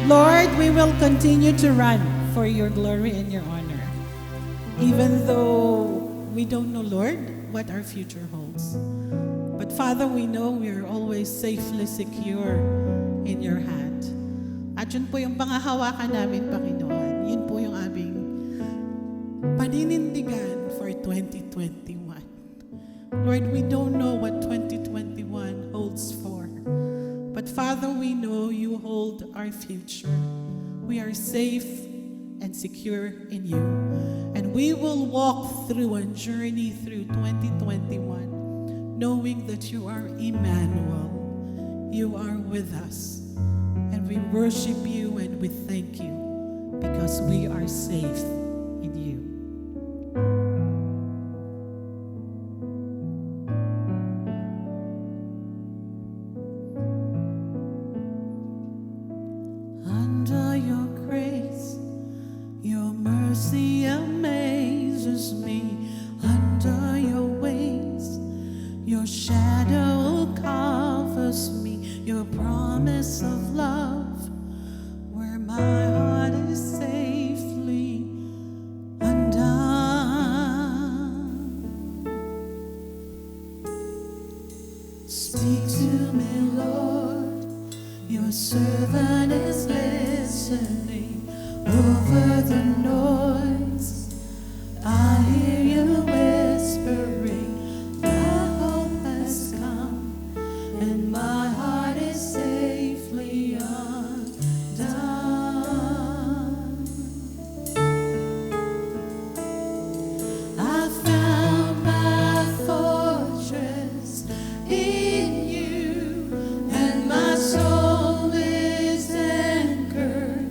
Lord, we will continue to run for your glory and your honor. Even though we don't know, Lord, what our future holds. But Father, we know we are always safely secure in your hand. At yun po yung pangahawakan namin, Panginoon. Yun po yung aming paninindigan for 2021. Lord, we don't know what 2021 holds for. But Father, we know you hold our future. We are safe and secure in you. And we will walk through and journey through 2021 knowing that you are Emmanuel. You are with us. And we worship you and we thank you because we are safe in you. Under your grace, your mercy amazes me. Under your wings, your shadow covers me. Your promise of love, where my heart is safely undone. Speak to me, Lord, your servant is listening. Over the noise, I hear you whispering, my hope has come, and my heart is safely undone. I found my fortress in you, and my soul is anchored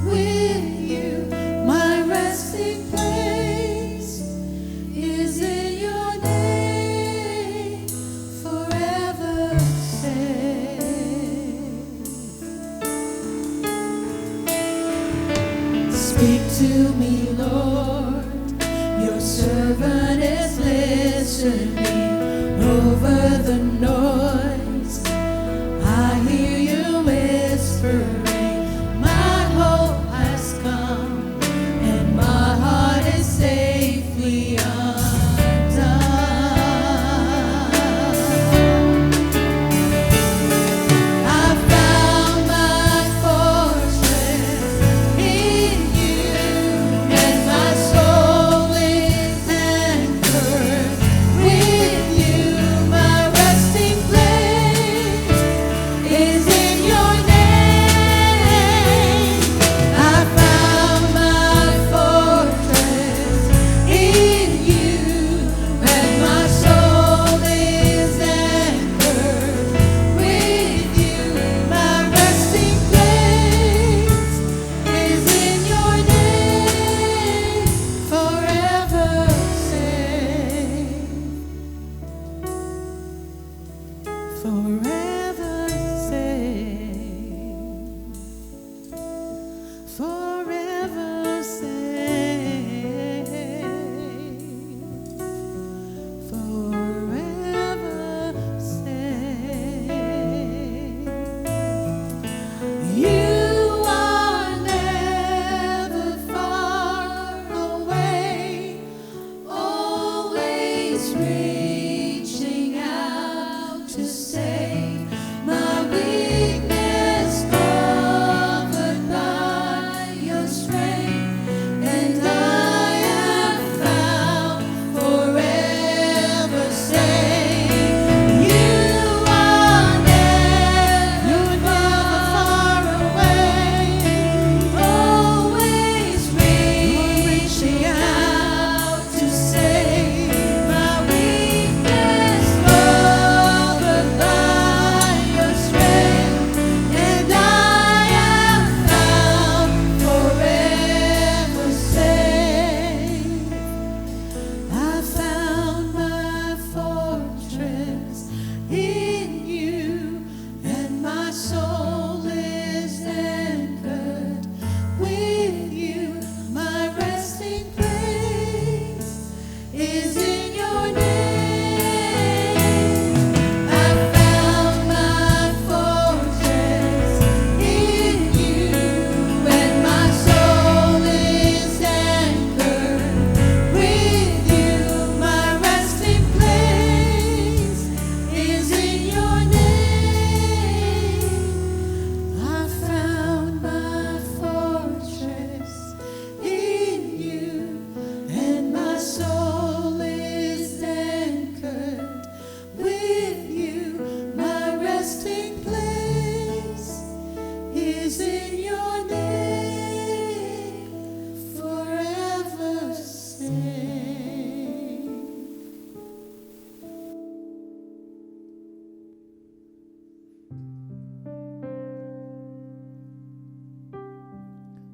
with you. My resting place is in your name, forever safe. Speak to me, Lord, your servant is listening. Over the noise, I hear you whispering, my hope has come, and my heart is safely undone. I found my fortress in you, and my soul is anchored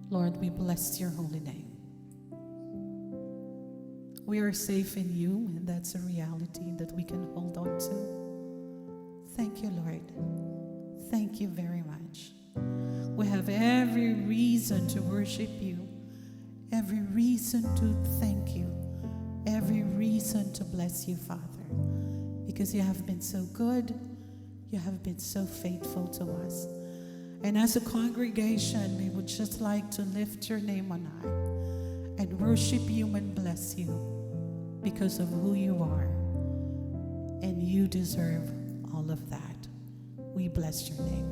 Lord, we bless your holy name. We are safe in you, and that's a reality that we can hold on to. Thank you, Lord. Thank you very much. We have every reason to worship you, every reason to thank you, every reason to bless you, Father, because you have been so good, you have been so faithful to us. And as a congregation, we would just like to lift your name on high and worship you and bless you because of who you are. And you deserve all of that. We bless your name.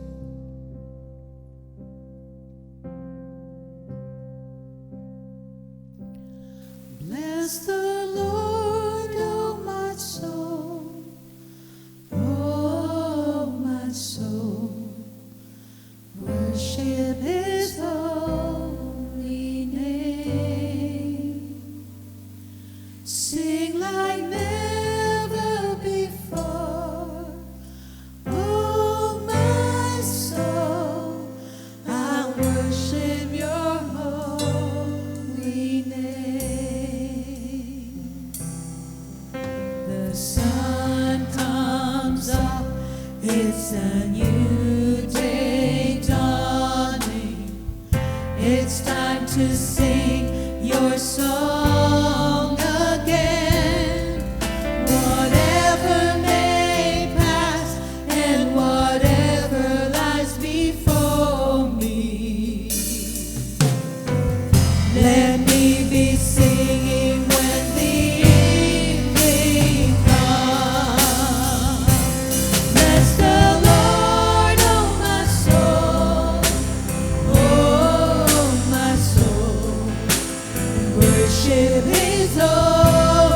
Bless the Lord, oh my soul, oh my soul. Worship his holy name. Sing like never before. Oh my soul, I worship your holy name. The sun comes up, it's a new day dawning. It's time to sing your song again. Whatever may pass and whatever lies before me, let me be singing when the evening comes. Bless the Lord, oh my soul, oh my soul. Worship his holy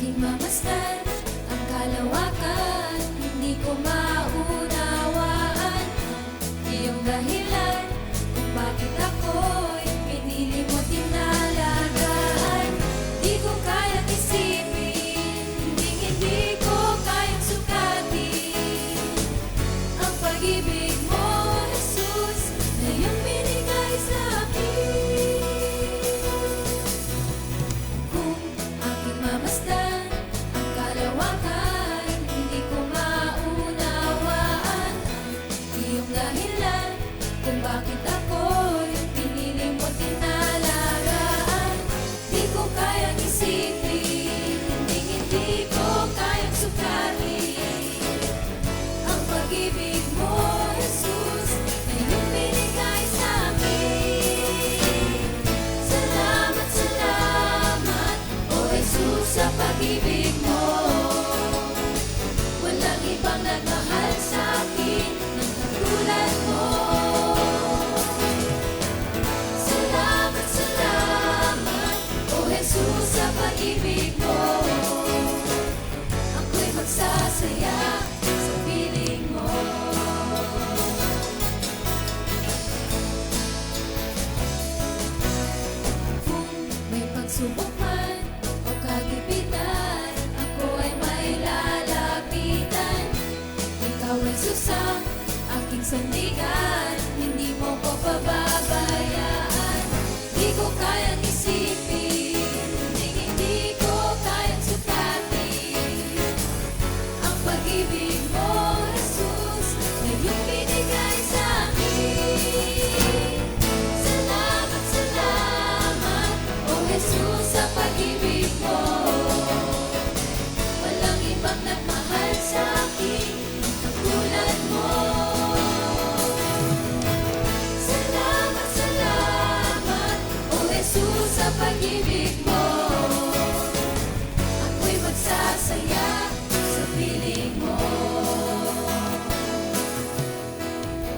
aking mamasdan ang kalawakan. Hindi ko maunawaan ang iyong dahilan kung bakit ako'y pinili mo tinalagaan. Di ko kayang isipin, hindi ko kayang sukatin ang pag-ibig mo, Jesus, na iyong binigay sa akin. Kung aking mamasdan ang kalawakan, hindi ko maunawaan ang iyong dahilan kung bakit ako'y pinili mo tinalagaan. Di ko kayang isipin, hindi ko kayang sukatin ang pag-ibig mo, Jesus, na iyong binigay sa akin. Salamat, salamat, O Jesus, sa pag-ibig mo. Walang ibang nagmahal sa akin ng katulad mo. Salamat, salamat, O Jesus, sa pag-ibig mo. Ako'y magsasaya sa piling mo. Kung may pagsubok man o kagipitan, ako ay may lalapitan. Ikaw ay susang aking sandigan, hindi mo ko pababayaan. Di ko kayang isipin, hindi ko kayang sukatin ang pag-ibig mo, Jesus, na iyong binigay sa akin. Salamat, salamat, O Jesus, sa pag-ibig mo. Walang ibang nagmahal sa akin ng katulad mo. Salamat, salamat, O Jesus, sa pag-ibig mo. Ako'y magsasaya sa piling mo.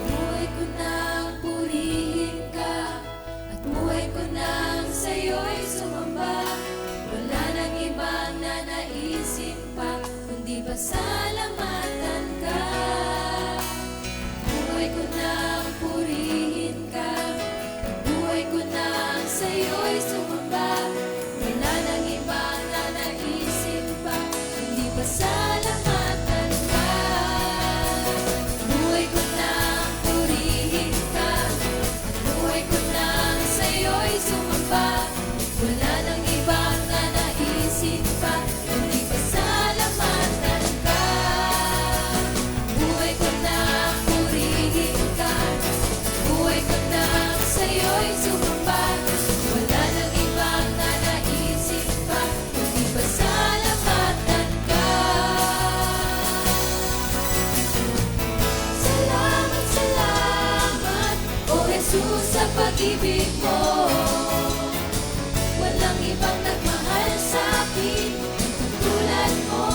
Buhay ko nang purihin ka, at buhay ko nang sa'yo'y sumamba. Wala nang ibang nanaisin pa, kundi pasalamatan ka. Buhay ko nang purihin ka, at buhay ko nang sa'yo'y sumamba. Wala nang ibang nanaisin pa, kundi pasalamatan ka. Buhay ko nang purihin ka, at buhay ko nang sa'yo'y sumamba. Wala nang ibang nanaisin pa, kundi pasalamatan ka. Buhay ko nang purihin ka, buhay ko nang sa'yo'y sumamba. Wala nang ibang nanaisin pa, kundi pasalamatan ka. Salamat, salamat, O Jesus, sa pag-ibig mo. Walang ibang nagmahal sa akin ng katulad mo.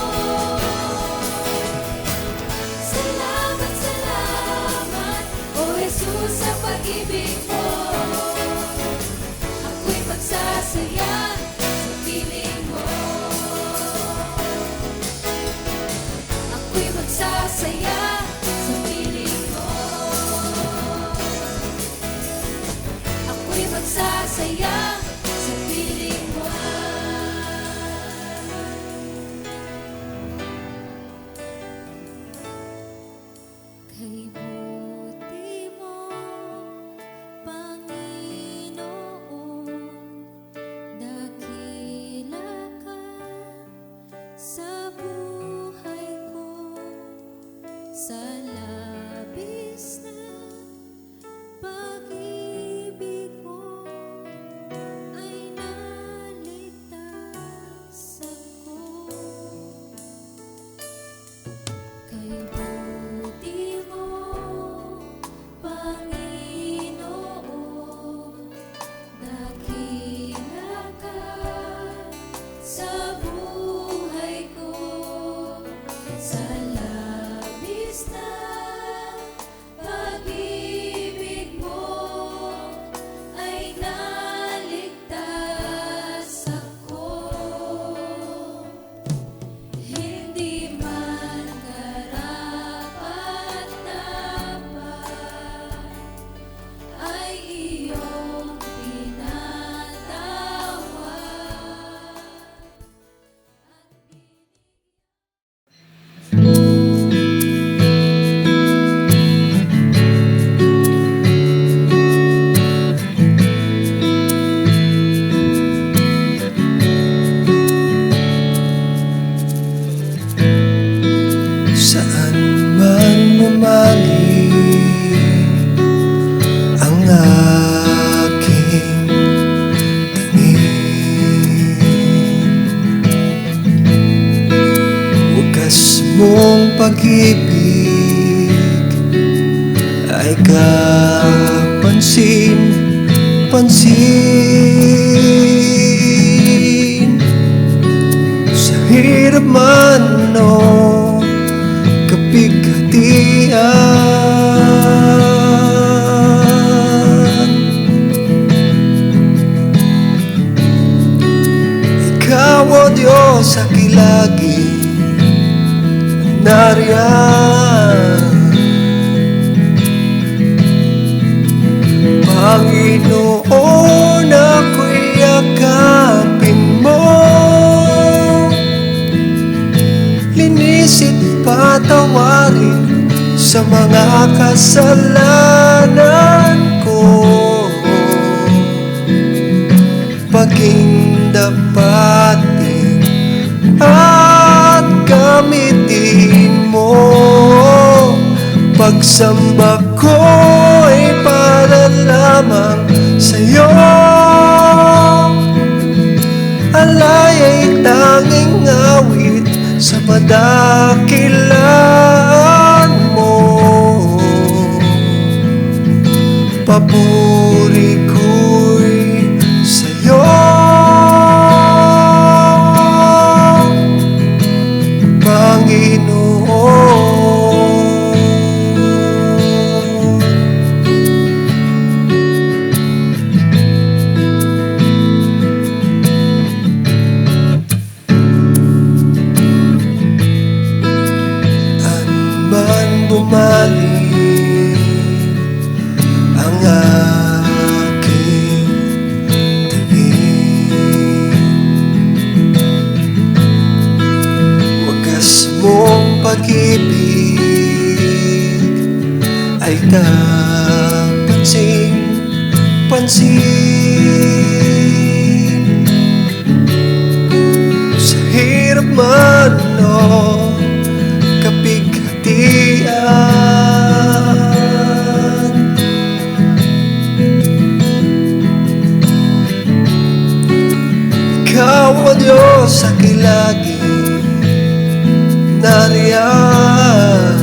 Salamat, salamat, O Jesus, sa pag-ibig mo. Ako'y magsasaya sa piling mo. Ako'y magsasaya sa piling mo. Ako'y magsasaya sa piling mo. Kay buti mo, Panginoon, dakila ka sa buhay ko. Sa labis na pag-ibig mo ay naligtas ako. Kay buti mo, Panginoon, dakila ka sa buhay ko. Sa labis na man bumalik ang aking tingin, wagas mong pag-ibig ay kapansin-pansin. Sa hirap man o kapighatian, Ikaw, O Diyos, akilagi nariyan. Panginoon, ako'y yakapin mo, linisit patawarin sa mga kasalanan ko. Paging dapatin at gamitin mo, pagsamba ko ay para lamang sa'yo. Alay ay tanging awit sa madakilaan mo. Papuri ko'y sa'yo, Panginoon. Bumalik ang aking tingin, wagas mong pag-ibig ay kapansin-pansin. Sa hirap man o kapighatian, Ikaw, O Diyos, akilagi nariyan.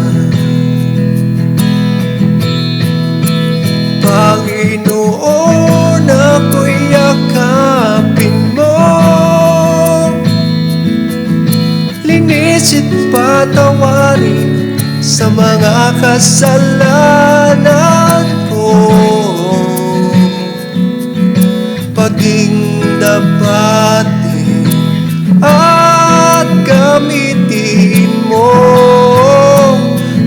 Panginoon, ako'y yakapin mo, linisit patawarin sa mga kasalanan ko. Paging dapatin at gamitin mo,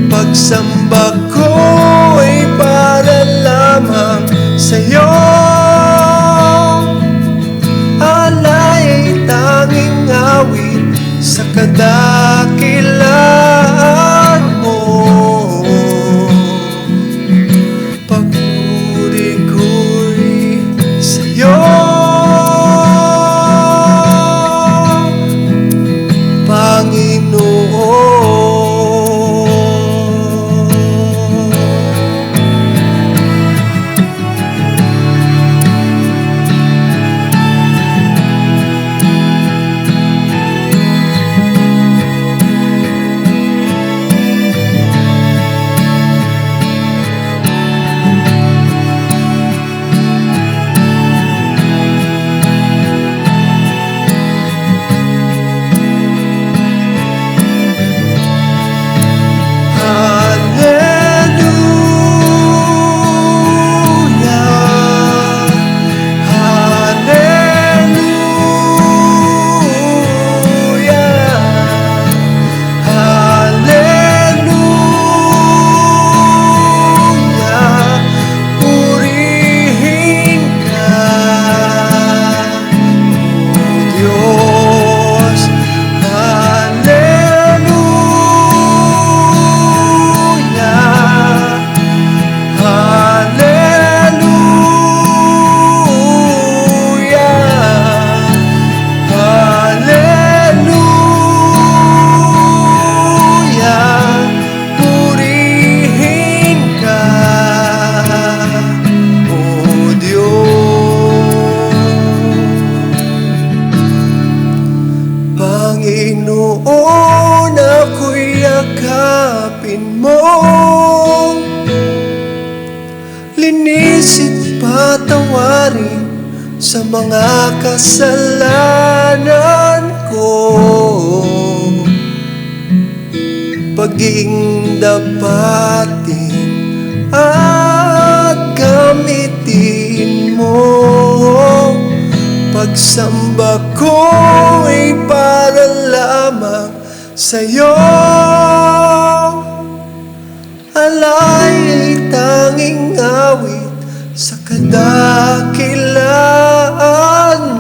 pagsamba ko ay para lamang sa'yo. Alay ay tanging awit sa kadakilaan mo. Papuri ko'y sa'yo, Panginoon. sa mga kasalanan ko. Paging dapatin at gamitin mo. Pagsamba ko'y para lamang sa'yo. Alay ay tanging awit sa kadakilaan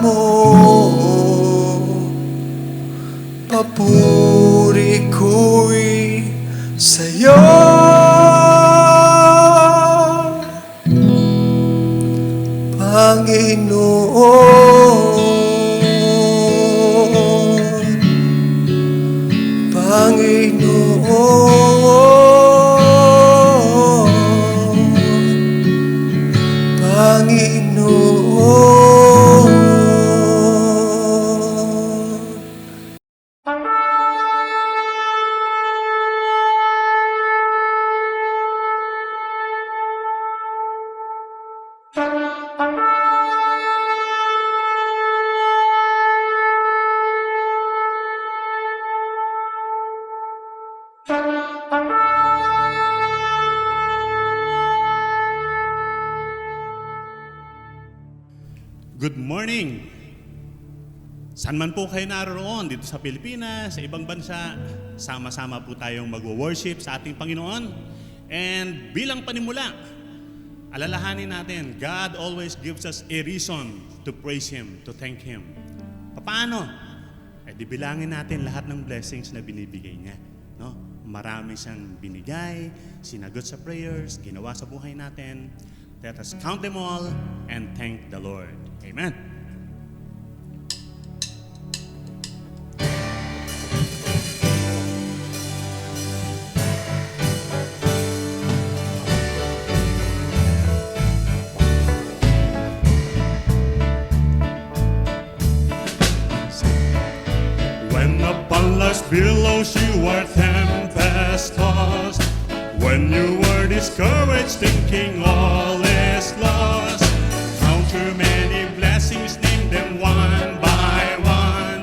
mo. Papuri ko'y sa'yo. Panginoon, Panginoon, Panginoon. Good morning! Saan man po kayo naroon, dito sa Pilipinas, sa ibang bansa, sama-sama po tayong mag-worship sa ating Panginoon. And bilang panimula, alalahanin natin, God always gives us a reason to praise Him, to thank Him. Paano? Di bilangin natin lahat ng blessings na binibigay niya. No? Marami siyang binigay, sinagot sa prayers, ginawa sa buhay natin. Let us count them all and thank the Lord. Amen. When upon life's billows you are tempest tossed, when you were discouraged thinking all is lost, count your many blessings, name them one by one,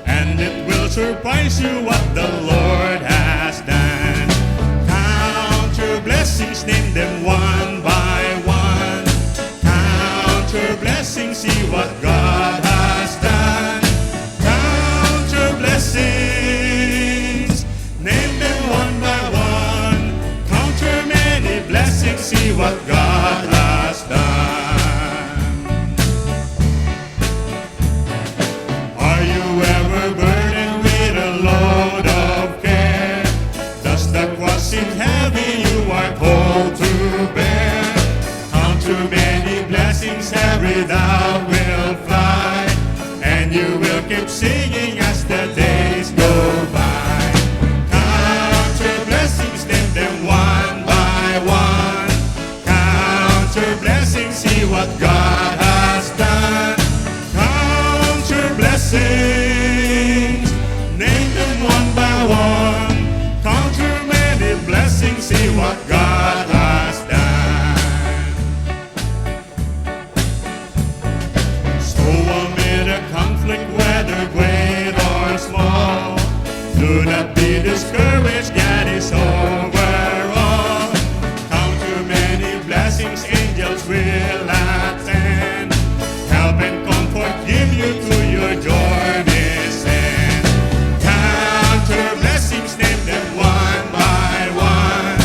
and it will surprise you what the Lord has done. Count your blessings, name them one by one. Count your blessings, see what God has done. Count your blessings, name them one by one. Count your many blessings, see what God has done. Are you ever burdened with a load of care? Does the cross seem heavy you are called to bear? Count your many blessings, every doubt will fly, and you will keep singing as the days go by. Count your blessings, name them one by one. Count your blessings, see what God has done. Count your blessings, name them one by one. Count your many blessings, see what God has done. So amid a conflict, whether great or small, do not be discouraged, God is over all. Count your many blessings, angels will attend, help and comfort give you to your journey's end. Count your blessings, name them one by one.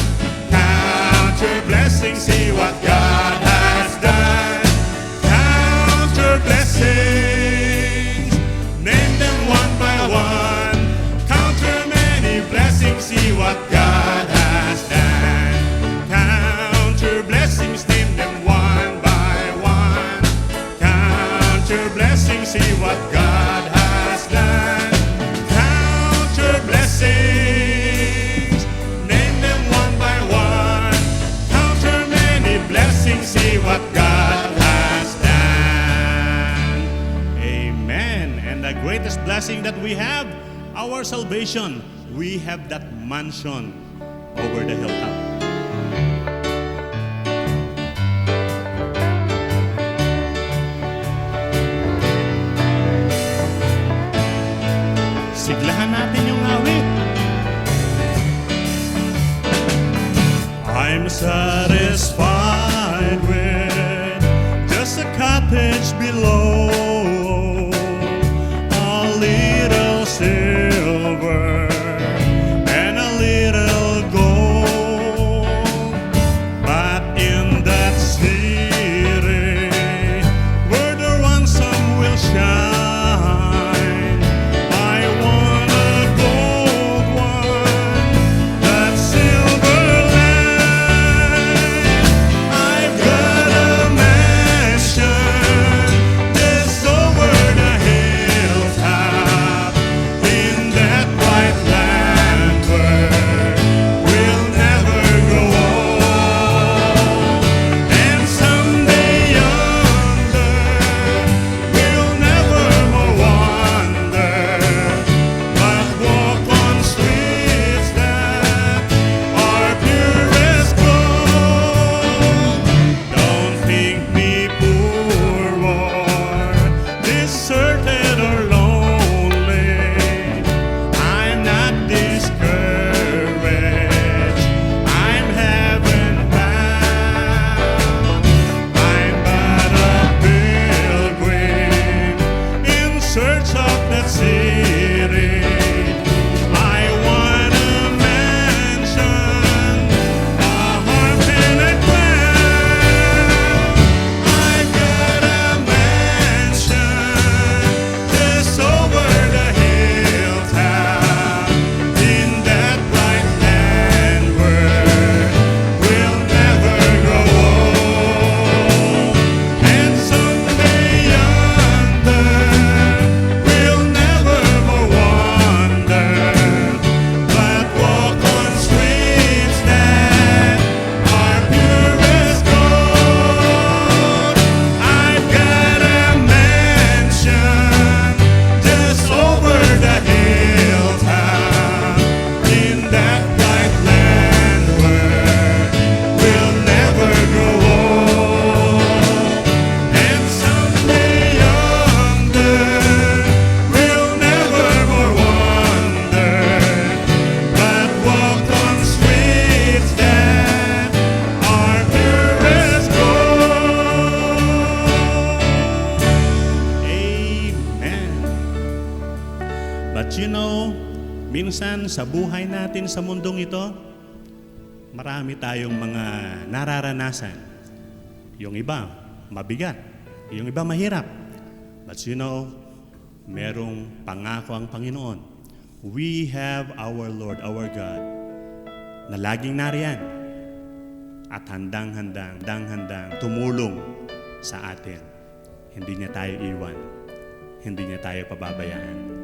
Count your blessings, see what God has done. Count your blessings, name them one by one. Count your many blessings, see what God has done. Count your blessings, name them one by one. Count your blessings, see what God has done. Count your blessings, name them one by one. Count your many blessings, see what God has done. Amen. And the greatest blessing that we have, our salvation. We have that mansion over the hilltop. inyong awit. I'm satisfied with just a cottage below, a little silver and a little gold. But in that city where the ransom will shine, I want a gold one, that silver land. I've got a mansion just over the hilltop, in that white land where we'll never grow old. And someday yonder we'll never more wander, but walk on streets that are pure as gold. Don't think me poor or deserted or lonely. I'm not discouraged. I'm heaven bound. I'm but a pilgrim in search of that city. I want a mansion, a harp and a crown. I've got a mansion just over the hilltop, in that bright land where we'll never grow old. And someday yonder we'll never more wander, but walk on streets that are pure as gold. I've got a mansion just over the hilltop, in that bright land where we'll never grow old. And someday yonder we'll never more wander, but walk on streets that are pure as gold. Amen. But you know, minsan sa buhay natin sa mundong ito, marami tayong mga nararanasan. Yung iba, mabigat. Yung iba, mahirap. But you know, merong pangako ang Panginoon. We have our Lord, our God, na laging nariyan at handang-handang tumulong sa atin. Hindi niya tayo iwan. Hindi niya tayo pababayaan.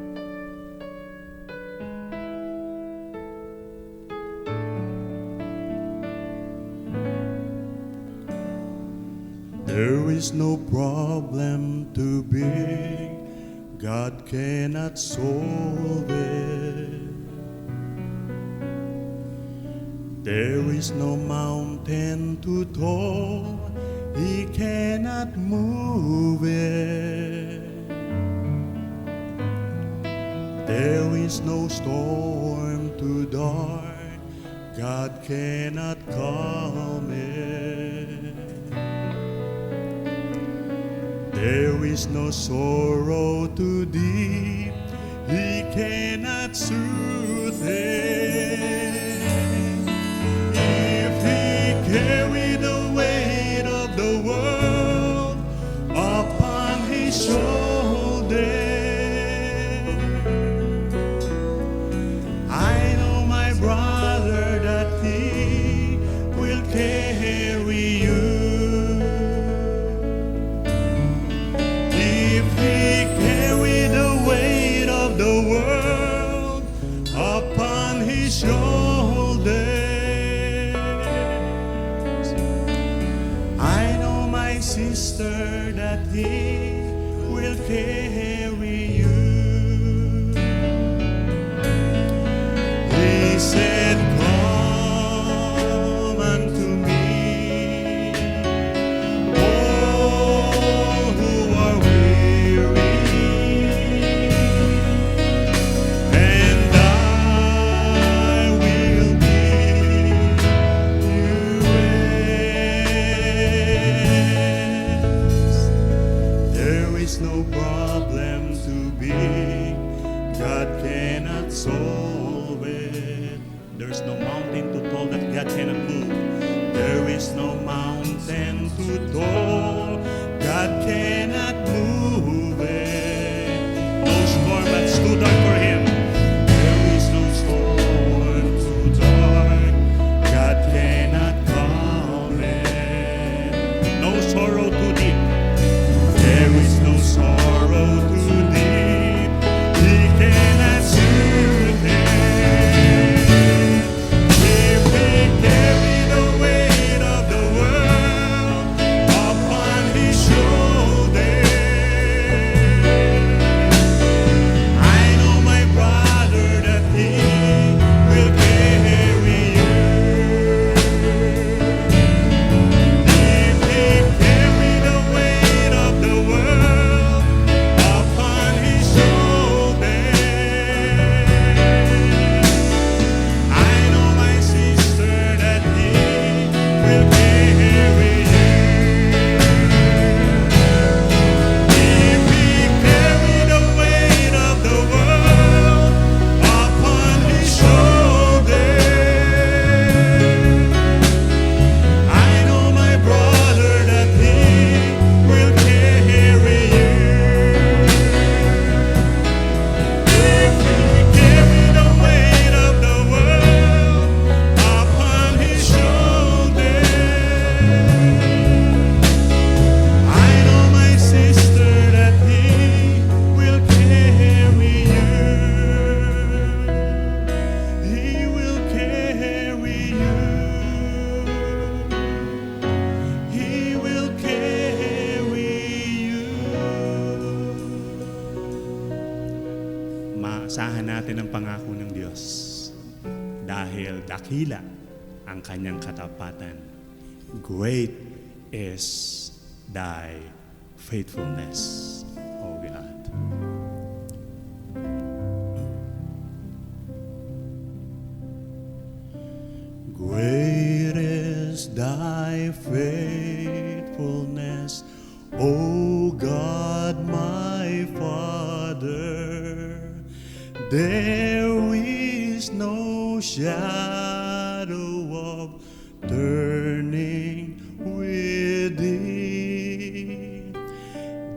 There is no problem too big, God cannot solve it. There is no mountain too tall, He cannot move it. There is no storm too dark, God cannot calm it. There is no sorrow too deep, He cannot soothe it. If He carried the weight of the world upon His shoulder, I know, my brother, that He will carry you. If He carried the weight of the world upon His shoulders, I know, my sister, that He will carry you. He said, "Come unto me, all who are weary, and I cannot solve it. There's no mountain too tall that God cannot move. There is no mountain too tall God cannot move it. No storm that's too dark for Him. There is no storm too dark God cannot calm it. No sorrow too deep. There is no sorrow too deep. He cannot soothe it. If He carry the weight of the world upon His shoulder, I know my brother that He will carry you. If He carry the weight of the world upon His shoulder, I know my sister that He will carry you. If He carry the weight of the world upon His shoulder, I know my brother that He will carry you. If He carry the weight of the world upon His shoulder, I know my sister that He will carry you. He will carry you. He will carry you. Maasahan natin ang pangako ng Diyos dahil dakila ang kanyang katapatan. Great is thy faithfulness, O God. Great is thy faithfulness, O God my Father. There is no shadow of turning with thee.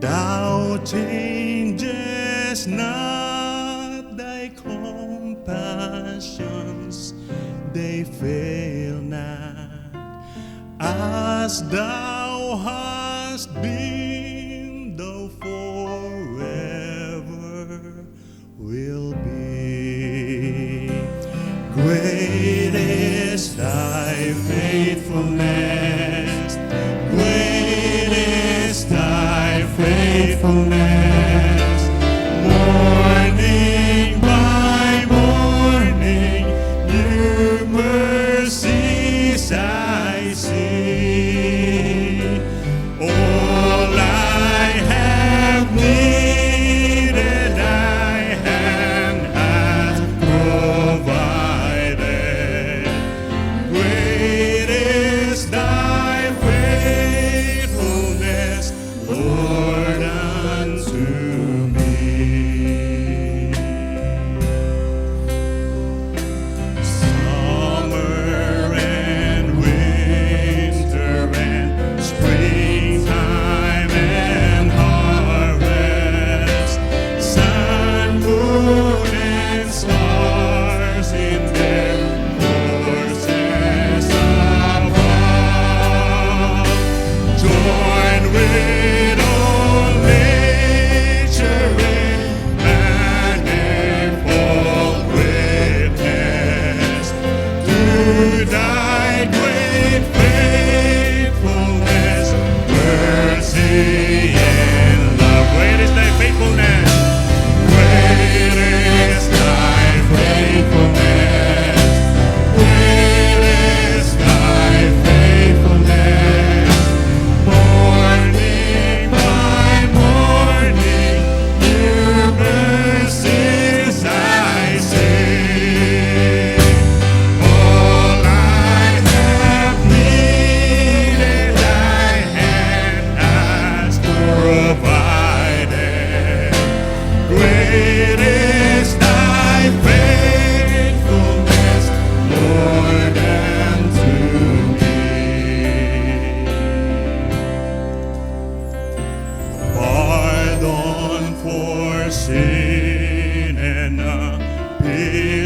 Thou changest not thy compassions, they fail not. As thou hast been, thou forever will be. Great is thy faithfulness. Great is thy faithfulness. Morning by morning, new mercies I see. All I have needed, thy hand hath provided. Great is thy faithfulness, Lord, unto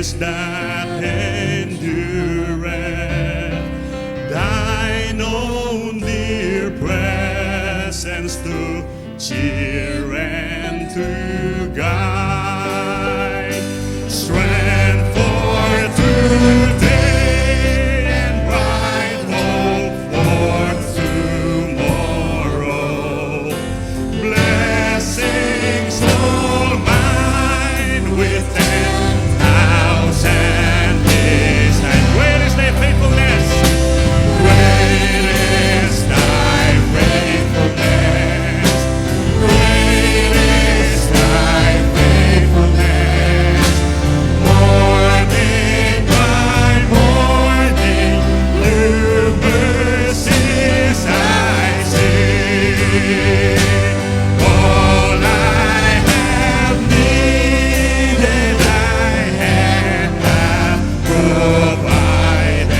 peace that endureth, thine own dear presence to cheer and to guide, strength for today and bright hope for tomorrow, blessings all mine with 10,000 days. And great is thy faithfulness, great is thy faithfulness, great is thy faithfulness. Morning by morning, new mercies I see. All I have needed, thy hand hath provided.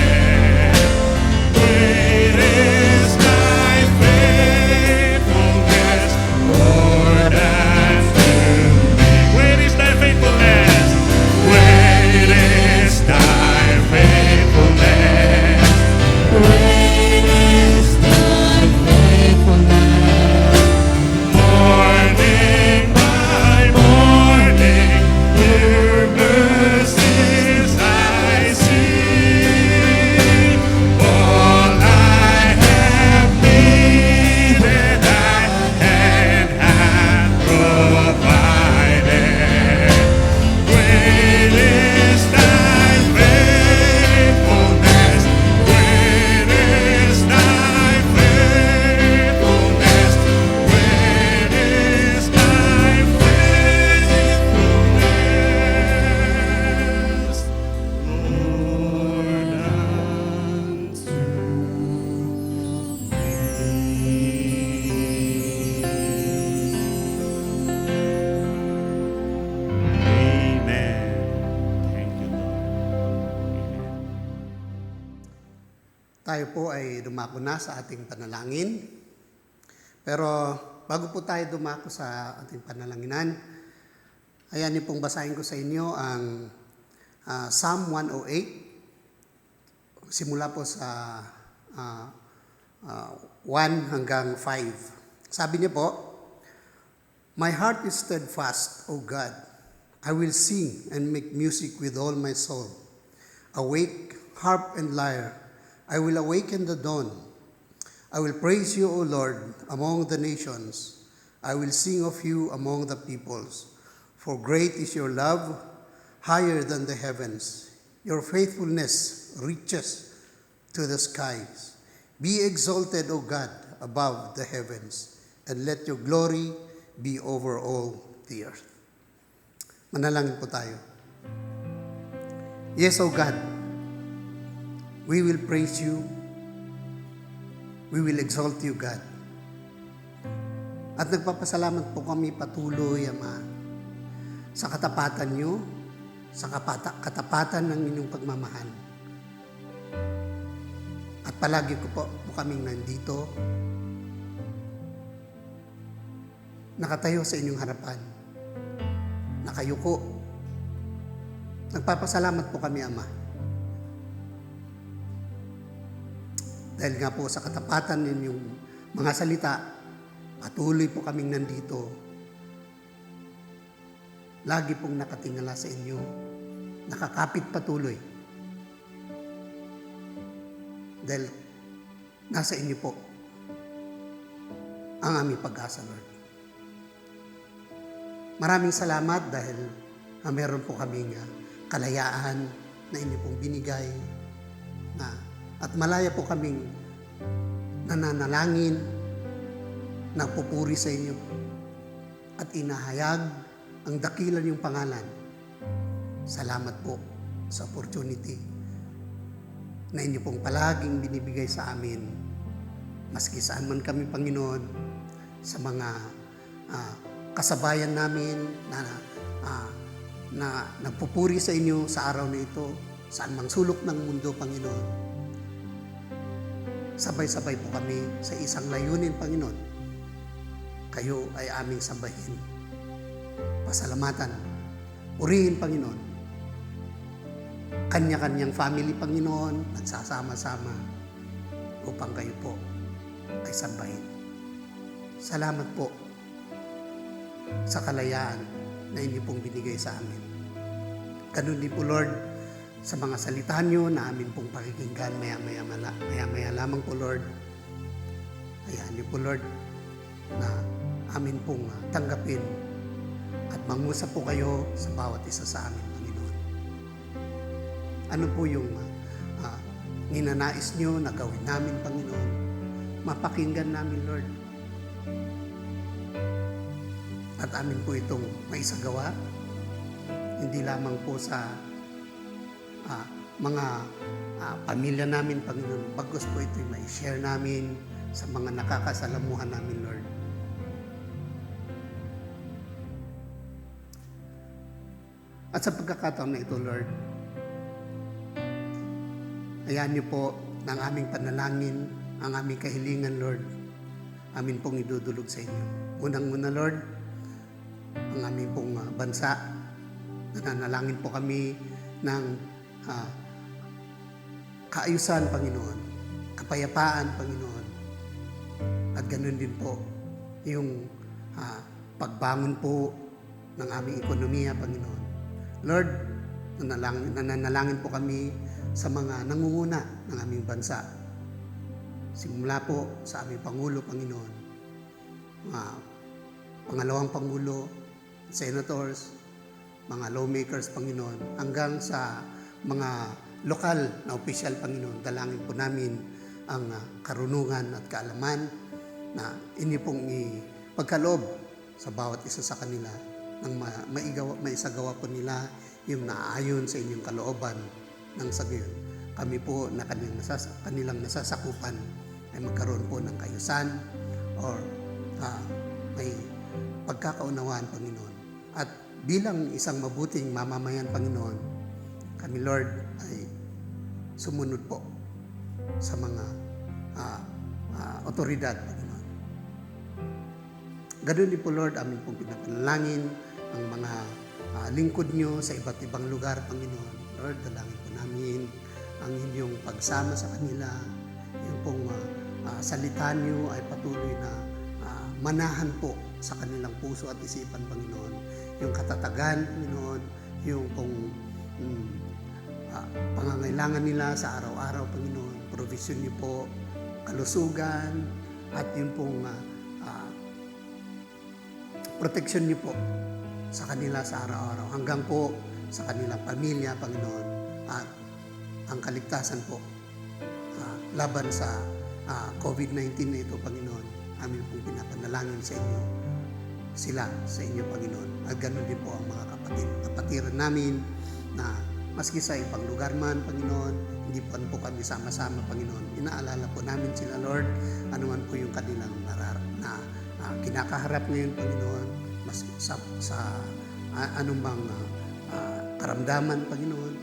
Great is thy faithfulness, Lord, unto me. Great is thy faithfulness, great is thy faithfulness, great is thy faithfulness. Morning by morning, new mercies I see. All I have needed, thy hand hath provided. Great is thy faithfulness, great is thy faithfulness, great is thy faithfulness, Lord, unto Amen. Thank you, Lord. Amen. Tayo po ay dumako na sa ating panalangin. Pero bago po tayo dumako sa ating panalanginan, ayan niyo pong basahin ko sa inyo ang Psalm 108, simula po sa 1 hanggang 5. Sabi niya po, "My heart is steadfast, O God. I will sing and make music with all my soul. Awake, harp and lyre. I will awaken the dawn. I will praise you, O Lord, among the nations. I will sing of you among the peoples. For great is your love, higher than the heavens. Your faithfulness reaches to the skies. Be exalted, O God, above the heavens, and let your glory be over all the earth." Manalangin po tayo. Yes, O God, we will praise you. We will exalt you, God. At nagpapasalamat po kami patuloy, Ama, sa katapatan niyo, sa katapatan ng inyong pagmamahal. At palagi po kaming nandito, nakatayo sa inyong harapan, nakayuko. Nagpapasalamat po kami, Ama. Dahil nga po sa katapatan ninyong mga salita, patuloy po kaming nandito. Lagi pong nakatingala sa inyo, nakakapit patuloy. Dahil nasa inyo po ang aming pag-asa, Lord. Maraming salamat dahil meron po kaming kalayaan na inyo pong binigay at malaya po kaming nananalangin, nagpupuri sa inyo at inahayag ang dakilan niyong pangalan. Salamat po sa opportunity na inyo pong palaging binibigay sa amin, maski saan man kami, Panginoon, sa mga kasabayan namin na nagpupuri sa inyo sa araw na ito, saan mang sulok ng mundo, Panginoon. Sabay-sabay po kami sa isang layunin, Panginoon. Kayo ay aming sambahin, pasalamatan, purihin, Panginoon, kanya-kanyang family, Panginoon, nagsasama-sama upang kayo po ay sambahin. Salamat po sa kalayaan na inyo pong binigay sa amin. Ganun din po, Lord, sa mga salita nyo na amin pong pakikinggan maya-maya lamang po, Lord. Hayaan nyo po, Lord, na amin pong tanggapin at mangusap po kayo sa bawat isa sa amin, Panginoon. Ano po yung ninanais nyo na gawin namin, Panginoon? Mapakinggan namin, Lord. At amin po itong maisagawa, hindi lamang po sa mga pamilya namin, Panginoon. Bagkus po ito'y mai-share namin sa mga nakakasalamuhan namin, Lord. At sa pagkakataon na ito, Lord, hayaan niyo po ng aming panalangin, ang aming kahilingan, Lord, amin pong idudulog sa inyo. Unang-una, Lord, ang aming pong bansa, nananalangin po kami ng kaayusan, Panginoon, kapayapaan, Panginoon, at ganun din po yung pagbangon po ng aming ekonomiya, Panginoon. Lord, nananalangin po kami sa mga nangunguna ng aming bansa. Simula po sa aming Pangulo, Panginoon, pangalawang Pangulo, senators, mga lawmakers, Panginoon, hanggang sa mga lokal na opisyal, Panginoon. Dalangin po namin ang karunungan at kaalaman na inyo pong ipagkaloob sa bawat isa sa kanila nang maisagawa po nila yung naaayon sa inyong kalooban ng sa gayon. Kami po na kanilang nasasakupan ay magkaroon po ng kayusan or may pagkakaunawaan, Panginoon. At bilang isang mabuting mamamayan, Panginoon, kami, Lord, ay sumunod po sa mga otoridad, Panginoon. Ganun din po, Lord, amin pong pinapanalangin ang mga lingkod nyo sa iba't ibang lugar, Panginoon. Lord, dalangin po namin ang inyong pagsama sa kanila, yung pong salita nyo ay patuloy na manahan po sa kanilang puso at isipan, Panginoon. Yung katatagan, Panginoon, yung pong pangangailangan nila sa araw-araw, Panginoon. Provision niyo po, kalusugan, at yung pong protection niyo po sa kanila sa araw-araw. Hanggang po sa kanilang pamilya, Panginoon. At ang kaligtasan po laban sa COVID-19 na ito, Panginoon. Amin pong pinapanalangin sa inyo sila sa inyo, Panginoon. At ganoon din po ang mga kapatiran namin na maski sa ibang lugar man, Panginoon, hindi po kami sama-sama, Panginoon. Inaalala po namin sila, Lord, anuman po yung kanilang kinakaharap ngayon, Panginoon, maski sa anumang karamdaman, Panginoon,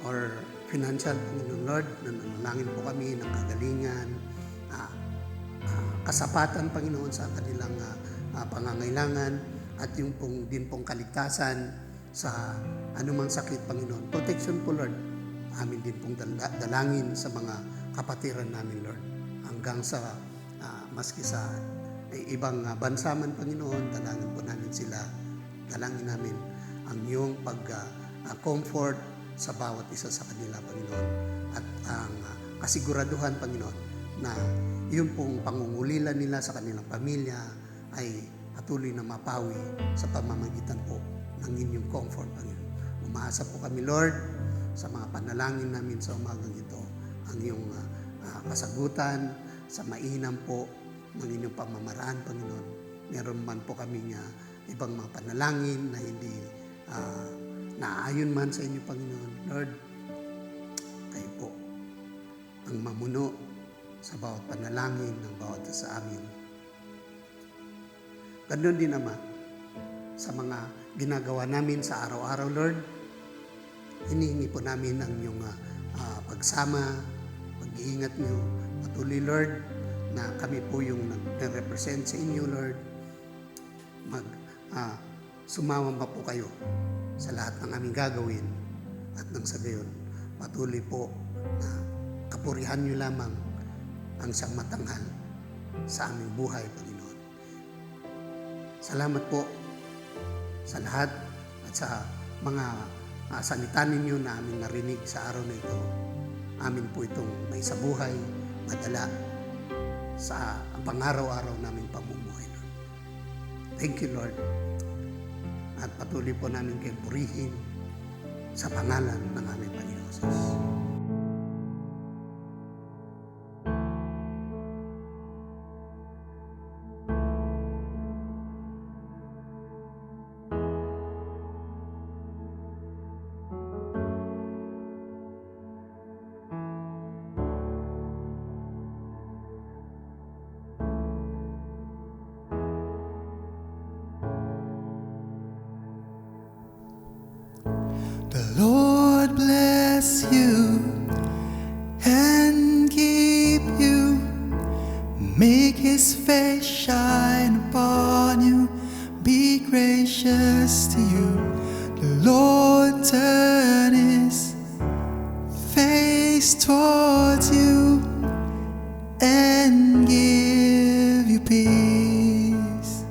or financial, Panginoon, Lord, nanalangin po kami ng kagalingan, kasapatan, Panginoon, sa kanilang pangangailangan, at yung din pong kaligtasan sa anumang sakit, Panginoon. Protection po, Lord. Amin din pong dalangin sa mga kapatiran namin, Lord. Hanggang sa maski sa ibang bansa man, Panginoon, dalangin po namin sila. Dalangin namin ang iyong pag-comfort sa bawat isa sa kanila, Panginoon. At ang kasiguraduhan, Panginoon, na yung pong pangungulila nila sa kanilang pamilya ay patuloy na mapawi sa pamamagitan po ng inyong comfort, Panginoon. Umaasa po kami, Lord, sa mga panalangin namin sa umagang ito, ang iyong kasagutan sa mainam po ng inyong pamamaraan, Panginoon. Meron man po kami ibang mga panalangin na hindi naayon man sa inyo, Panginoon. Lord, kayo po ang mamuno sa bawat panalangin ng bawat sa amin. Ganun din naman sa mga ginagawa namin sa araw-araw, Lord. Hinihingi po namin ang iyong pagsama, pag-iingat niyo. Patuloy, Lord, na kami po yung nag-represent sa inyo, Lord. Sumama pa po kayo sa lahat ng aming gagawin At nang sa gayon, patuloy po na kapurihan niyo lamang ang siyang matanghal sa aming buhay, Panginoon. Salamat po sa lahat at sa mga salita ninyo na aming narinig sa araw na ito. Amin po itong may sabuhay, madala sa pang-araw-araw naming pamumuhay. Thank you, Lord. At patuloy po namin kayong purihin sa pangalan ng aming Panginoon Jesus. The Lord bless you and keep you, make His face shine upon you, be gracious to you. The Lord turn His face towards you and give you peace.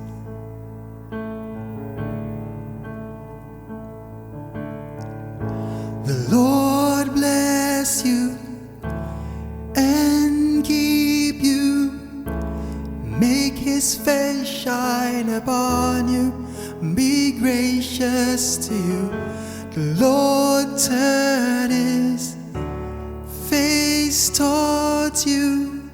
The Lord bless you and keep you, make His face shine upon you, be gracious to you. The Lord turn His face towards you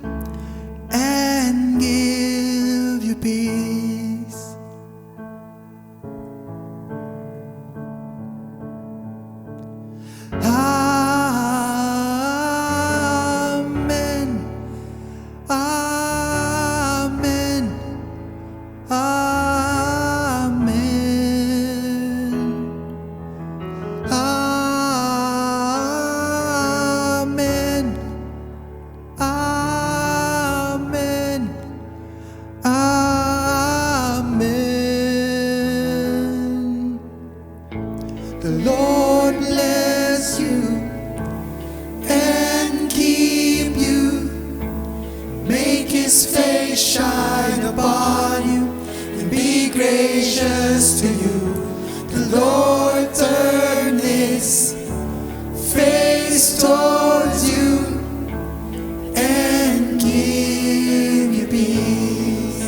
and give you peace. Amen. Amen. Amen. Amen. Amen. Amen. The Lord bless you and keep you, make His face shine upon you and be gracious to you. The Lord turn His face towards you and give you peace.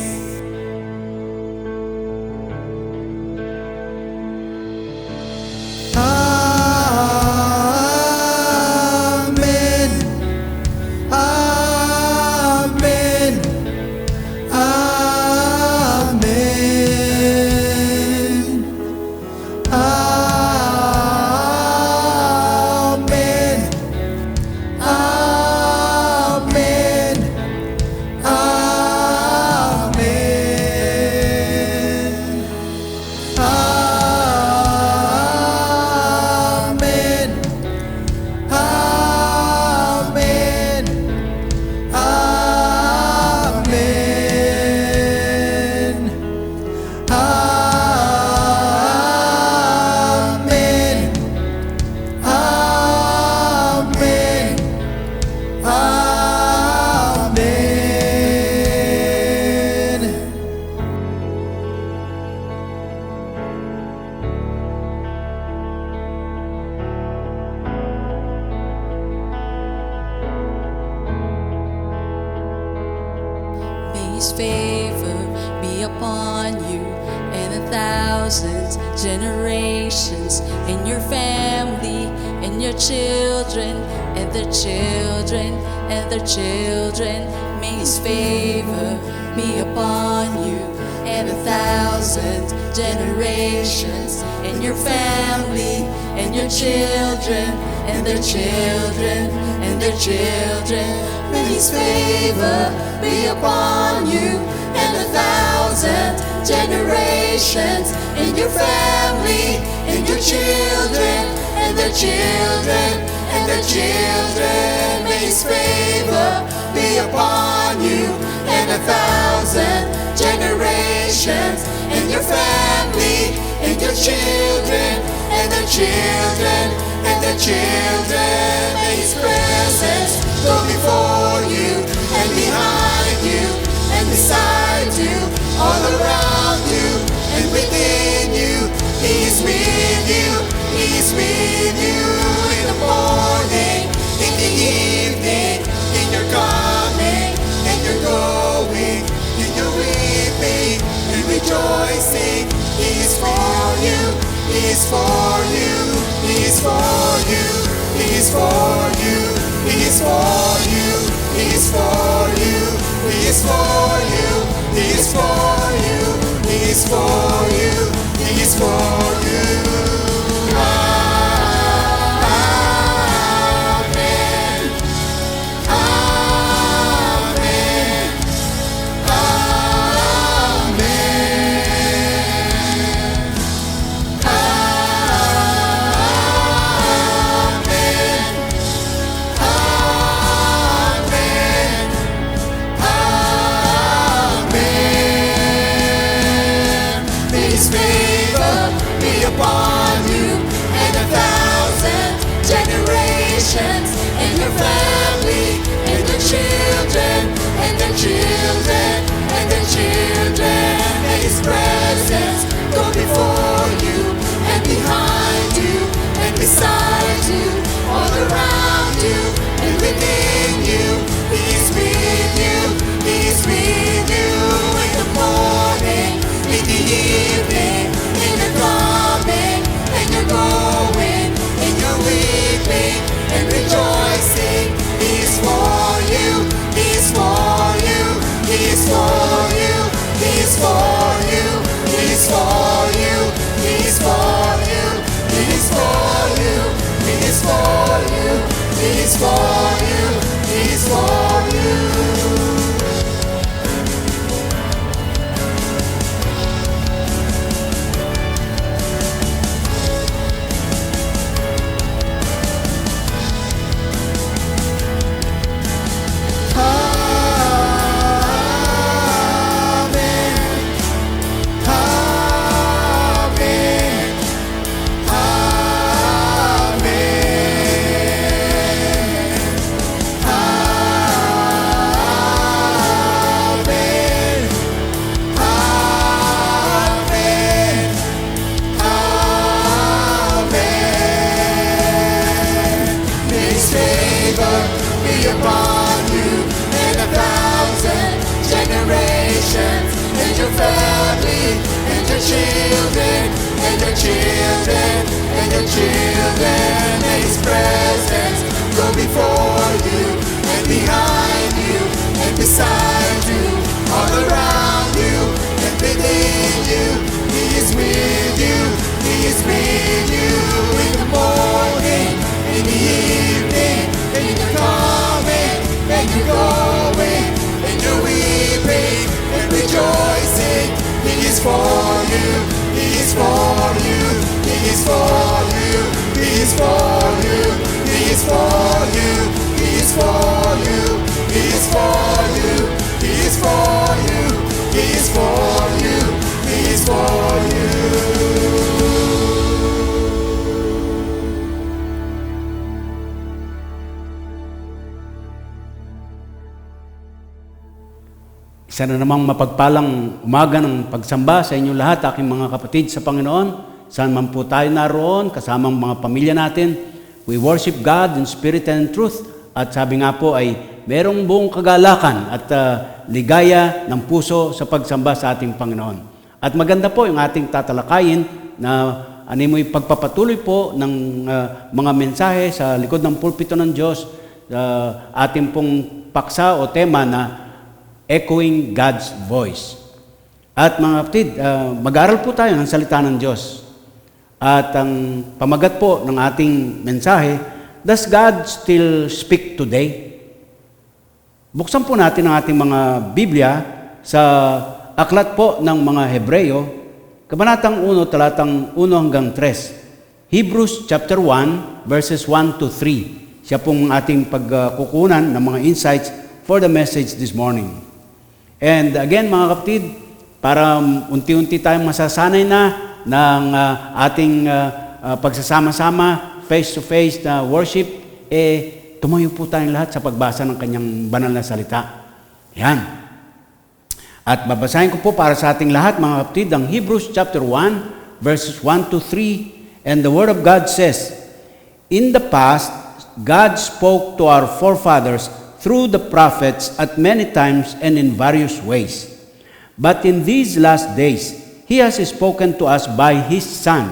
Amen. Amen. Amen. Amen. Amen. May His favor be upon you and 1,000 generations, in your family, and your children, and their children, and their children. May His favor be upon you and 1,000 generations, in your family, and your children, and their children, and their children. May His favor be upon you and 1,000 generations, in your family, in your children, and their children, and their children. May His favor be upon you and 1,000 generations, in your family, in your children, and their children, and their He's for you, He's for you, He's for you, He's for you, He's for you, He's for you, He's for you, He's for you, He's for you. Amen. Amen. His favor be upon you and 1,000 generations, and your family, and your children, and their children, and their children. May His presence go before you, and behind you, and beside you, all around you, and within you. He is with you, He is with you in the morning, in the evening, in the coming, and you're going, and you're weeping and rejoicing. He is for you, He is for you, He is for you, He is for you, He is for you, He is for you, He is for you, He is for you, He is for you, He is for you. His favor be upon you and 1,000 generations, and your family, and your children, and your children, and your children. May His presence go before you, and behind you, and beside you, all around you, and within you. He is with you, He is with you in the morning, in the evening, and you're coming, and you're going, and you're weeping and rejoicing. He is for you, He is for you, He is for you, He is for you, He is for you, He is for you, He is for you, He is for you, He is for you, He is for you. Isa na namang mapagpalang umaga ng pagsamba sa inyo lahat, aking mga kapatid sa Panginoon. Saan man po tayo naroon, kasamang mga pamilya natin, we worship God in spirit and in truth. At sabi nga po ay merong buong kagalakan at ligaya ng puso sa pagsamba sa ating Panginoon. At maganda po yung ating tatalakayin na animoy pagpapatuloy po ng mga mensahe sa likod ng pulpito ng Diyos, ating pong paksa o tema na Echoing God's Voice. At mga kapatid, mag-aaral po tayo ng salita ng Diyos. At ang pamagat po ng ating mensahe, does God still speak today? Buksan po natin ang ating mga Biblia sa aklat po ng mga Hebreo, Kabanatang 1, talatang 1 hanggang 3. Hebrews chapter 1, verses 1 to 3. Siya pong ating pagkukunan ng mga insights for the message this morning. And again, mga kapatid, para unti-unti tayong masasanay na ng ating pagsasama-sama, face-to-face na worship, tumayo po tayong lahat sa pagbasa ng kanyang banal na salita. Yan. At babasahin ko po para sa ating lahat, mga kapatid, ang Hebrews chapter 1, verses 1 to 3. And the Word of God says, "In the past, God spoke to our forefathers through the prophets at many times and in various ways. But in these last days, He has spoken to us by His Son,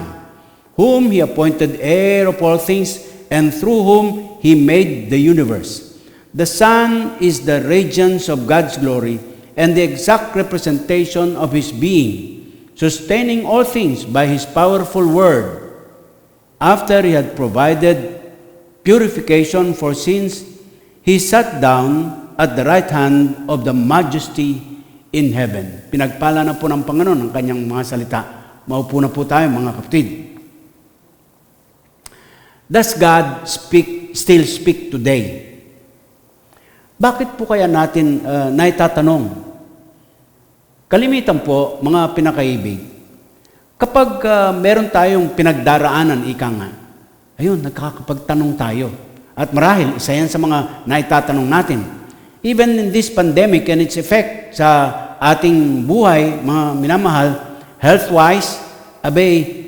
whom He appointed heir of all things, and through whom He made the universe. The Son is the radiance of God's glory and the exact representation of His being, sustaining all things by His powerful word. After He had provided purification for sins, He sat down at the right hand of the Majesty in heaven. Pinagpala na po ng Panginoon ang kanyang mga salita. Maupo na po tayo, mga kapatid. Does God still speak today? Bakit po kaya natin naitatanong? Kalimitan po, mga pinakaibig, kapag meron tayong pinagdaraanan, ika nga, ayun, nagkakapagtanong tayo. At marahil, isa yan sa mga naitatanong natin. Even in this pandemic and its effect sa ating buhay, mga minamahal, health-wise,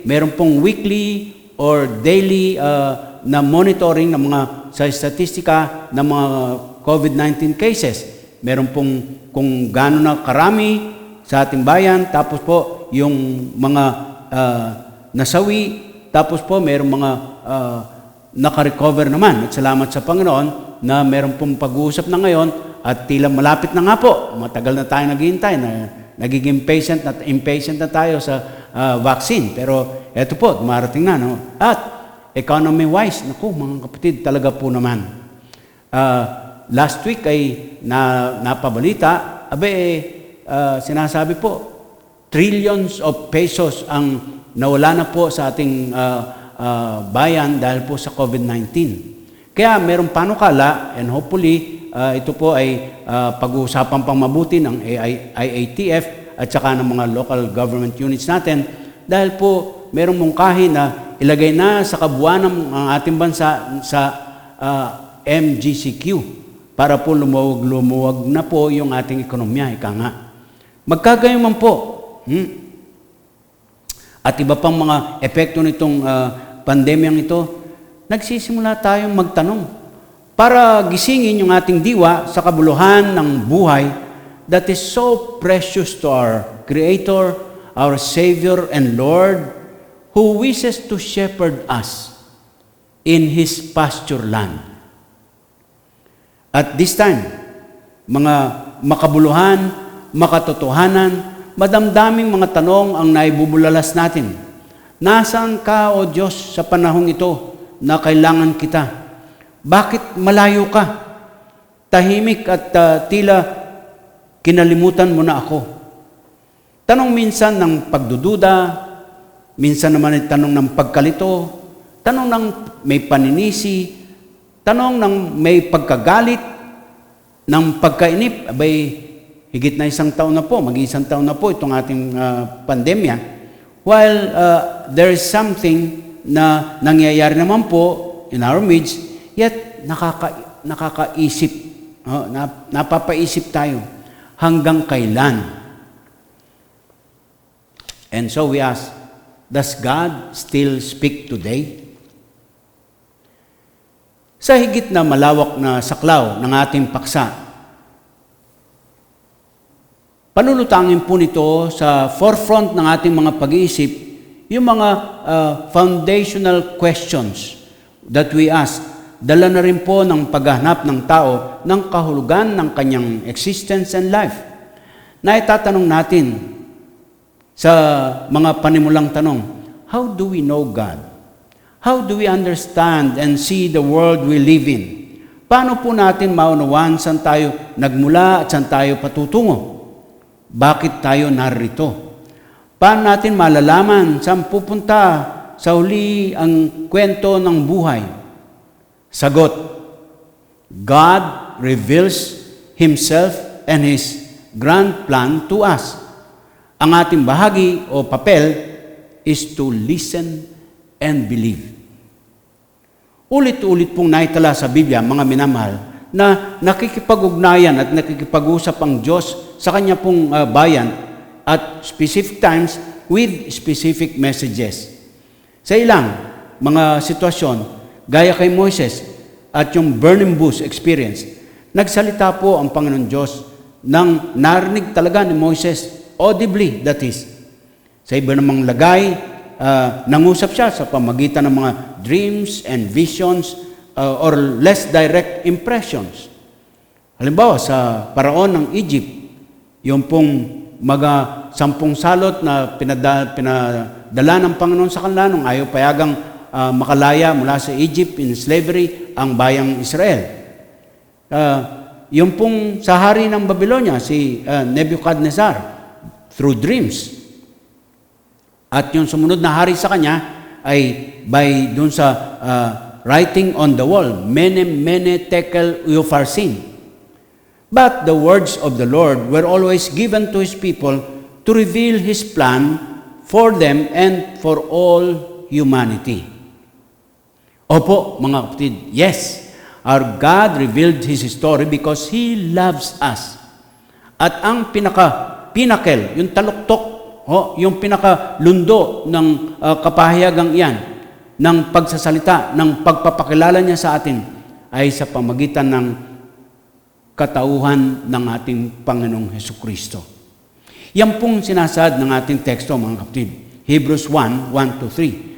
meron pong weekly or daily na monitoring ng mga sa statistika ng mga COVID-19 cases. Meron pong kung gaano na karami sa ating bayan, tapos po yung mga nasawi, tapos po meron mga naka-recover naman. At salamat sa Panginoon na meron pong pag-uusap na ngayon at tila malapit na nga po. Matagal na tayo naghihintay na nagiging impatient na tayo sa vaccine. Pero eto po, dumarating na. No? At economy-wise, naku mga kapatid, talaga po naman. Last week ay napabalita, sinasabi po, trillions of pesos ang nawala na po sa ating bayan dahil po sa COVID-19. Kaya merong panukala and hopefully ito po ay pag-uusapan pang mabuti ng IATF at saka ng mga local government units natin dahil po merong mungkahi na ilagay na sa kabuuan ng ating bansa sa MGCQ para po lumuwag na po yung ating ekonomiya, ika nga. Magkagayon man po. At iba pang mga epekto nitong pandemyang ito, nagsisimula tayong magtanong para gisingin yung ating diwa sa kabuluhan ng buhay that is so precious to our Creator, our Savior and Lord, who wishes to shepherd us in His pasture land. At this time, mga makabuluhan, makatotohanan, madamdaming mga tanong ang naibubulalas natin. Nasaan ka, O Diyos, sa panahong ito na kailangan kita? Bakit malayo ka? Tahimik at tila kinalimutan mo na ako. Tanong minsan ng pagdududa, minsan naman ay tanong ng pagkalito, tanong ng may paninisi, tanong ng may pagkagalit, ng pagkainip. Higit na isang taon na po, mag-isang taon na po itong ating pandemya. While there is something na nangyayari naman po in our midst, yet nakakaisip, napapaisip tayo, hanggang kailan? And so we ask, does God still speak today? Sa higit na malawak na saklaw ng ating paksa, panulutangin po nito sa forefront ng ating mga pag-iisip, yung mga foundational questions that we ask. Dala na rin po ng paghahanap ng tao ng kahulugan ng kanyang existence and life. Naitatanong natin sa mga panimulang tanong, how do we know God? How do we understand and see the world we live in? Paano po natin maunawaan saan tayo nagmula at saan tayo patutungo? Bakit tayo narito? Paano natin malalaman saan pupunta sa huli ang kwento ng buhay? Sagot, God reveals Himself and His grand plan to us. Ang ating bahagi o papel is to listen and believe. Ulit-ulit pong naitala sa Biblia, mga minamahal, na nakikipag-ugnayan at nakikipag-usap ang Diyos sa Kanya pong bayan at specific times with specific messages. Sa ilang mga sitwasyon, gaya kay Moises at yung burning bush experience, nagsalita po ang Panginoon Diyos nang narinig talaga ni Moises, audibly that is. Sa iba namang lagay, nangusap siya sa pamagitan ng mga dreams and visions or less direct impressions. Halimbawa, sa paraon ng Egypt, yung pong mga 10 salot na pinadala ng Panginoon sa kanila nung ayaw payagang makalaya mula sa Egypt in slavery ang bayang Israel. Yung pong sa hari ng Babylonia, si Nebuchadnezzar, through dreams. At yung sumunod na hari sa kanya ay by dun sa writing on the wall, Mene, Mene, Tekel, Upharsin. But the words of the Lord were always given to His people to reveal His plan for them and for all humanity. Opo, mga kapatid, yes, our God revealed His story because He loves us. At ang pinnacle, yung taluktok, yung pinakalundo ng kapahayagang iyan, ng pagsasalita, ng pagpapakilala niya sa atin, ay sa pamagitan ng katauhan ng ating Panginoong Hesukristo. Yan pong sinasad ng ating teksto, mga kapatid. Hebrews 1:1-3.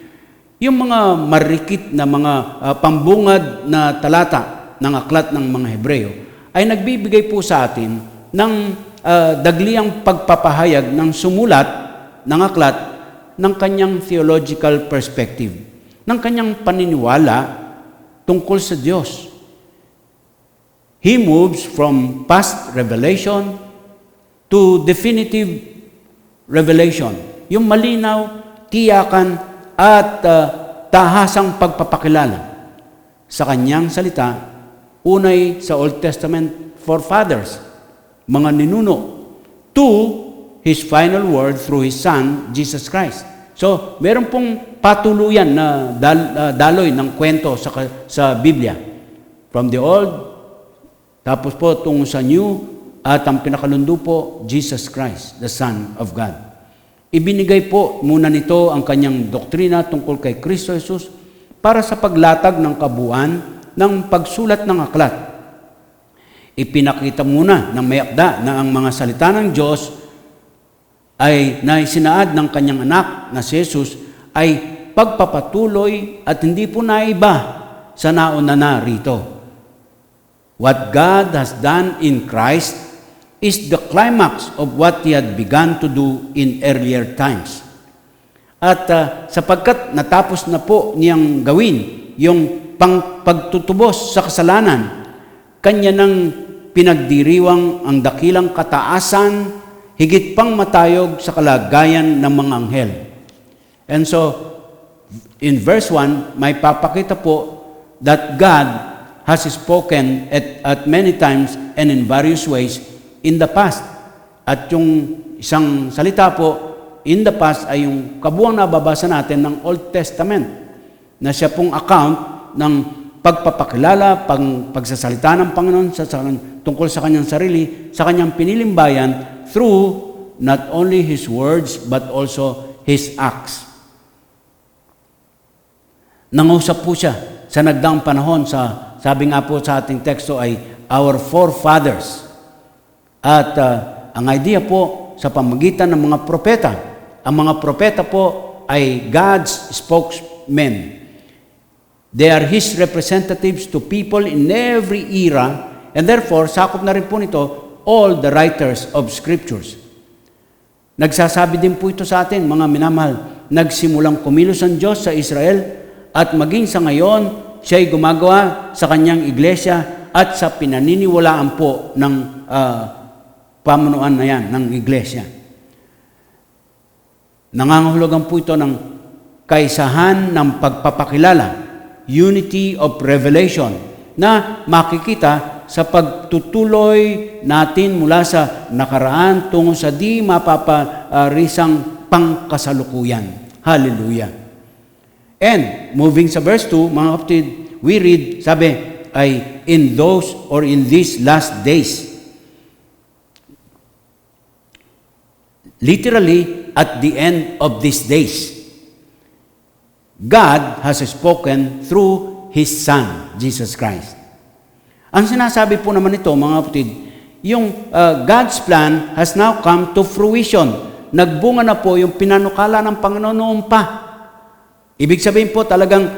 Yung mga marikit na mga pambungad na talata ng aklat ng mga Hebreo ay nagbibigay po sa atin ng dagliang pagpapahayag ng sumulat ng aklat ng kanyang theological perspective, ng kanyang paniniwala tungkol sa Diyos. He moves from past revelation to definitive revelation. Yung malinaw, tiyakan, at tahasang pagpapakilala sa kanyang salita, unay sa Old Testament forefathers, mga ninuno, to His final word through His Son, Jesus Christ. So, meron pong patuluyan na daloy ng kwento sa Biblia. From the Old, tapos po tungo sa New, at ang pinakalundo po, Jesus Christ, the Son of God. Ibinigay po muna nito ang kanyang doktrina tungkol kay Kristo Jesus para sa paglatag ng kabuuan ng pagsulat ng aklat. Ipinakita muna ng may akda na ang mga salita ng Diyos ay naisinaad ng kanyang anak na si Jesus ay pagpapatuloy at hindi po naiba sa nauna na rito. What God has done in Christ is the climax of what He had begun to do in earlier times. At sapagkat natapos na po niyang gawin yung pagtutubos sa kasalanan, kanya nang pinagdiriwang ang dakilang kataasan, higit pang matayog sa kalagayan ng mga anghel. And so, in verse 1, may papakita po that God has spoken at many times and in various ways in the past. At yung isang salita po, in the past, ay yung kabuuang nababasa natin ng Old Testament, na siya pong account ng pagpapakilala, pagsasalita ng Panginoon tungkol sa kanyang sarili, sa kanyang piniling bayan, through not only His words, but also His acts. Nangusap po siya sa nagdaang panahon sabi nga po sa ating teksto ay our forefathers. At ang idea po sa pamagitan ng mga propeta, ang mga propeta po ay God's spokesmen. They are His representatives to people in every era, and therefore, sakop na rin po nito all the writers of Scriptures. Nagsasabi din po ito sa atin, mga minamahal, nagsimulang kumilos ang Diyos sa Israel at maging sa ngayon, siya'y gumagawa sa kanyang iglesia at sa pinaniniwalaan po ng pamunuan na yan, ng iglesia. Nangangahulugan po ito ng kaisahan ng pagpapakilala, unity of revelation, na makikita sa pagtutuloy natin mula sa nakaraan tungo sa di mapaparisang pangkasalukuyan. Hallelujah. And, moving sa verse 2, mga kapatid, we read, sabi, ay, in those or in these last days. Literally, at the end of these days. God has spoken through His Son, Jesus Christ. Ang sinasabi po naman ito, mga kapatid, yung God's plan has now come to fruition. Nagbunga na po yung pinanukala ng Panginoon noon pa. Ibig sabihin po talagang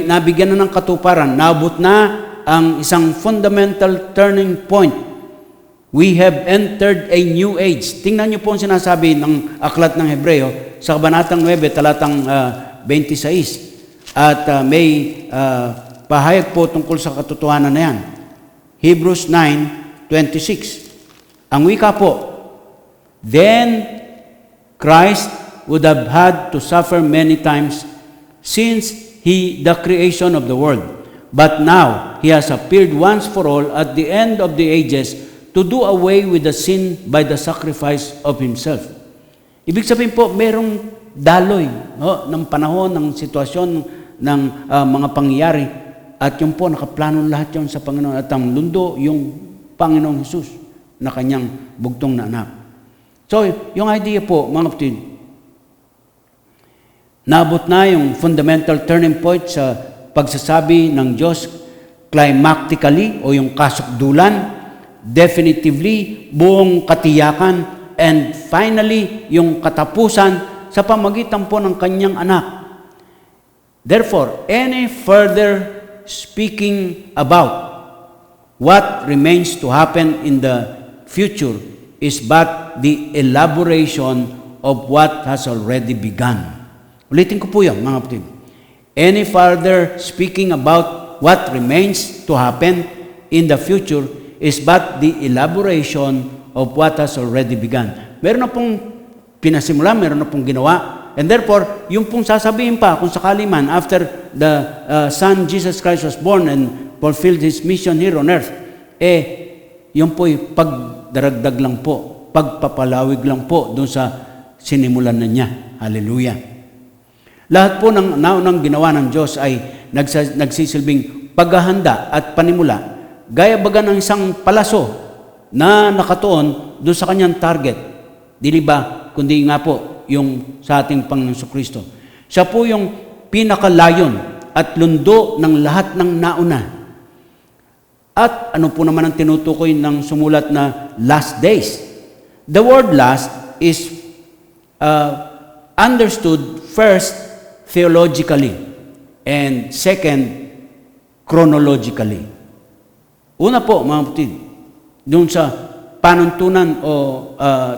nabigyan na ng katuparan, naabot na ang isang fundamental turning point. We have entered a new age. Tingnan niyo po ang sinasabi ng aklat ng Hebreo sa Kabanatang 9, talatang 26. At may pahayag po tungkol sa katotohanan na yan. Hebrews 9:26. Ang wika po, then Christ would have had to suffer many times since the creation of the world. But now, He has appeared once for all at the end of the ages to do away with the sin by the sacrifice of Himself. Ibig sabihin po, merong daloy ng panahon, ng sitwasyon, ng mga pangyayari. At yun po, nakaplano lahat yun sa Panginoon. At ang lundo, yung Panginoong Jesus na kanyang bugtong na anak. So, yung idea po, mga kapatid, naabot na yung fundamental turning point sa pagsasabi ng Diyos climactically o yung kasukdulan, definitively, buong katiyakan, and finally, yung katapusan sa pamagitan po ng kanyang anak. Therefore, any further speaking about what remains to happen in the future is but the elaboration of what has already begun. Ulitin ko po yan, mga kapatid. Any further speaking about what remains to happen in the future is but the elaboration of what has already begun. Meron na pong pinasimula, meron na pong ginawa, and therefore, yung pong sasabihin pa, kung sakali man, after the Son Jesus Christ was born and fulfilled His mission here on earth, yung po'y pagdaragdag lang po, pagpapalawig lang po doon sa sinimulan na niya. Hallelujah. Lahat po ng naunang ginawa ng Diyos ay nagsisilbing paghahanda at panimula, gaya baga ng isang palaso na nakatuon doon sa kanyang target. Dili ba, kundi nga po, yung sa ating Panginoon Kristo. Siya po yung pinakalayon at lundo ng lahat ng nauna. At ano po naman ang tinutukoy ng sumulat na last days? The word last is understood first theologically and second chronologically. Una po, mga kapatid, doon sa panuntunan o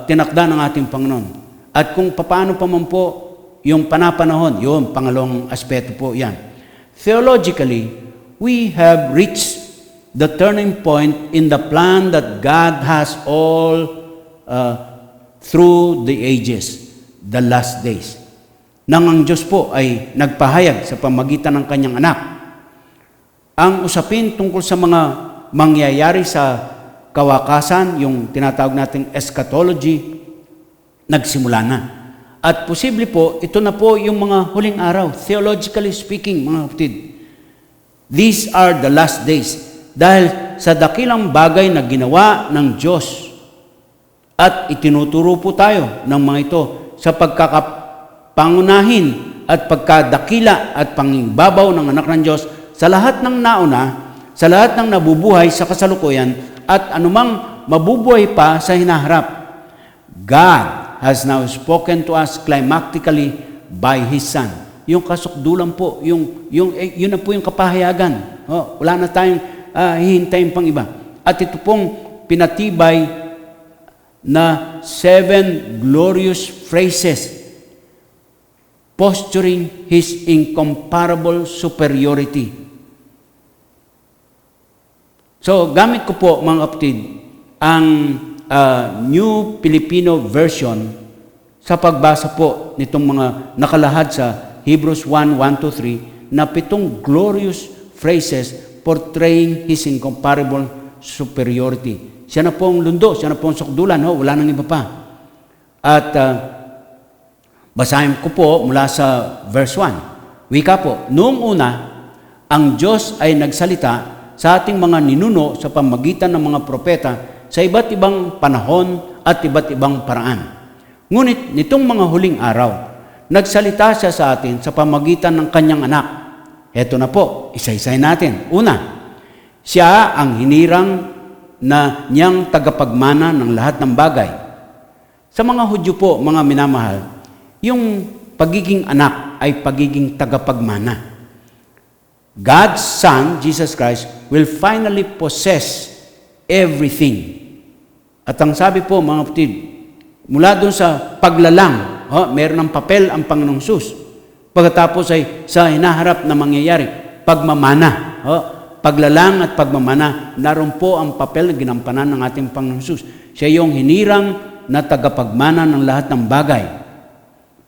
tinakda ng ating Panginoon. At kung paano pa man po yung panapanahon, yun, pangalawang aspeto po yan. Theologically, we have reached the turning point in the plan that God has all through the ages, the last days. Nang ang Diyos po ay nagpahayag sa pamagitan ng kanyang anak. Ang usapin tungkol sa mga mangyayari sa kawakasan, yung tinatawag nating eschatology, nagsimula na. At posible po, ito na po yung mga huling araw, theologically speaking, mga kapatid. These are the last days. Dahil sa dakilang bagay na ginawa ng Diyos at itinuturo po tayo ng mga ito sa pagkakapangunahin at pagkadakila at pangingbabaw ng anak ng Diyos sa lahat ng nauna, sa lahat ng nabubuhay sa kasalukuyan at anumang mabubuhay pa sa hinaharap. God has now spoken to us climactically by His Son. Yung kasukdulan po, yun na po yung kapahayagan. Wala na tayong hihintayin pang iba. At ito pong pinatibay na 7 glorious phrases posturing His incomparable superiority. So, gamit ko po, mga kapatid, ang New Filipino Version sa pagbasa po nitong mga nakalahad sa Hebrews 1:1-3 na 7 glorious phrases portraying His incomparable superiority. Siya na po ang lundo, siya na po ang sukdulan, wala nang iba pa. At basahin ko po mula sa verse 1. Wika po, noong una, ang Diyos ay nagsalita sa ating mga ninuno sa pamagitan ng mga propeta sa iba't ibang panahon at iba't ibang paraan. Ngunit nitong mga huling araw, nagsalita siya sa atin sa pamagitan ng kanyang anak. Heto na po, isa-isay natin. Una, siya ang hinirang na niyang tagapagmana ng lahat ng bagay. Sa mga Hudyo po, mga minamahal, yung pagiging anak ay pagiging tagapagmana. God's Son, Jesus Christ, will finally possess everything. At ang sabi po, mga kapatid, mula doon sa paglalang, meron ng papel ang Panginoong Hesus. Pagkatapos ay sa hinaharap na mangyayari, pagmamana. Paglalang at pagmamana, naroon po ang papel na ginampanan ng ating Panginoong Hesus. Siya yung hinirang na tagapagmana ng lahat ng bagay.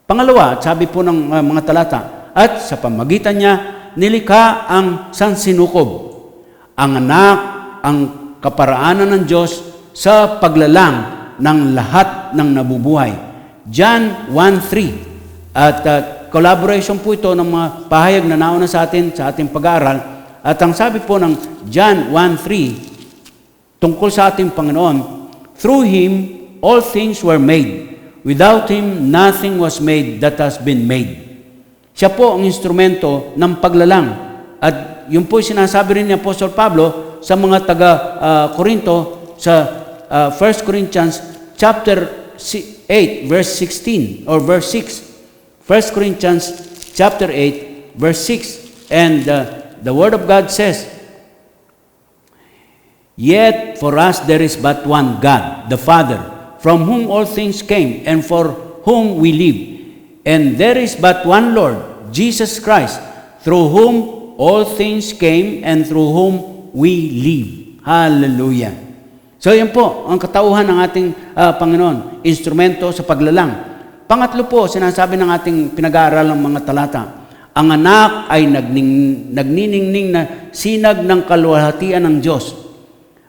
Pangalawa, sabi po ng mga talata, at sa pamagitan niya, nilikha ang sansinukob, ang anak, ang kaparaanan ng Diyos sa paglalang ng lahat ng nabubuhay. John 1:3. At collaboration po ito ng mga pahayag na nauna sa ating pag-aaral. At ang sabi po ng John 1:3 tungkol sa ating Panginoon, through Him all things were made. Without Him nothing was made that has been made. Siya po ang instrumento ng paglalang. At yun po sinasabi rin ni Apostol Pablo sa mga taga-Korinto sa 1 Corinthians chapter 8 verse 16 or verse 6. 1 Corinthians chapter 8 verse 6. And the Word of God says, "Yet for us there is but one God, the Father, from whom all things came and for whom we live. And there is but one Lord, Jesus Christ, through whom all things came and through whom we live." Hallelujah. So yan po, ang katauhan ng ating Panginoon, instrumento sa paglalang. Pangatlo po, sinasabi ng ating pinag-aaralang mga talata, ang anak ay nagniningning na sinag ng kaluwalhatian ng Diyos.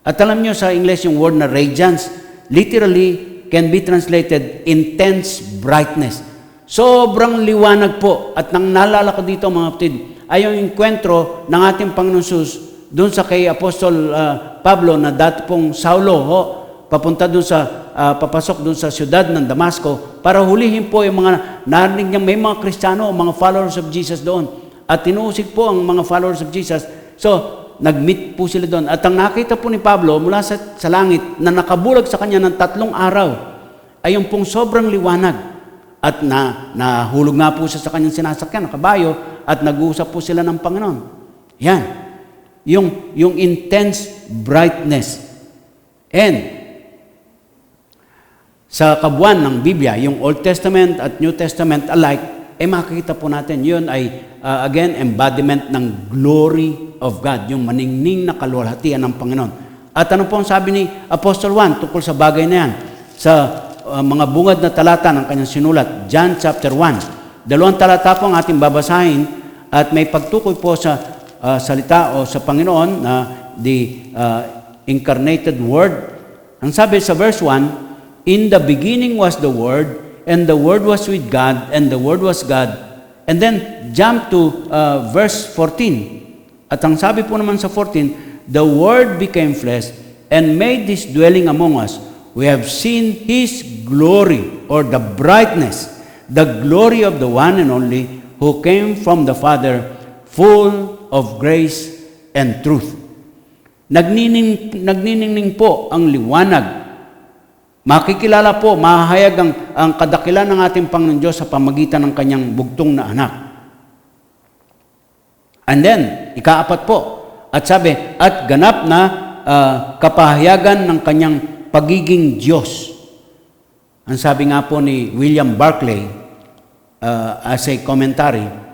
At alam nyo sa English yung word na radiance, literally can be translated intense brightness. Sobrang liwanag po. At nang naalala ko dito mga kapatid, ay yung enkwentro ng ating Panginoon Hesus doon sa kay Apostol Pablo na dati pong Saulo, papunta doon sa, papasok doon sa siyudad ng Damasco para hulihin po yung mga narinig niya, may mga Kristiyano, mga followers of Jesus doon. At tinuusig po ang mga followers of Jesus. So, nag-meet po sila doon. At ang nakita po ni Pablo mula sa langit na nakabulag sa kanya ng 3 araw ay yung pong sobrang liwanag. At nahulog nga po siya sa kanyang sinasakyan, kabayo, at nag-uusap po sila ng Panginoon. Yan. Yung intense brightness. And sa kabuuan ng Biblia, yung Old Testament at New Testament alike, makikita po natin, yun ay, again, embodiment ng glory of God, yung maningning na kaluwalhatian ng Panginoon. At ano po ang sabi ni Apostle Juan tungkol sa bagay na yan? Sa mga bungad na talata ng kanyang sinulat, John chapter 1. 2 talata po ang ating babasahin at may pagtukoy po sa salita o sa Panginoon na the incarnated Word. Ang sabi sa verse 1, "In the beginning was the Word, and the Word was with God, and the Word was God." And then jump to verse 14. At ang sabi po naman sa 14, "The Word became flesh and made His dwelling among us. We have seen His glory," or the brightness, the glory of the one and only who came from the Father, full of grace and truth. Nagniningning po ang liwanag. Makikilala po, mahahayag ang kadakilan ng ating Panginoon Diyos sa pamagitan ng kanyang bugtong na anak. And then, ika-4 po, at sabi, at ganap na kapahayagan ng kanyang pagiging Diyos. Ang sabi nga po ni William Barclay, as a commentary,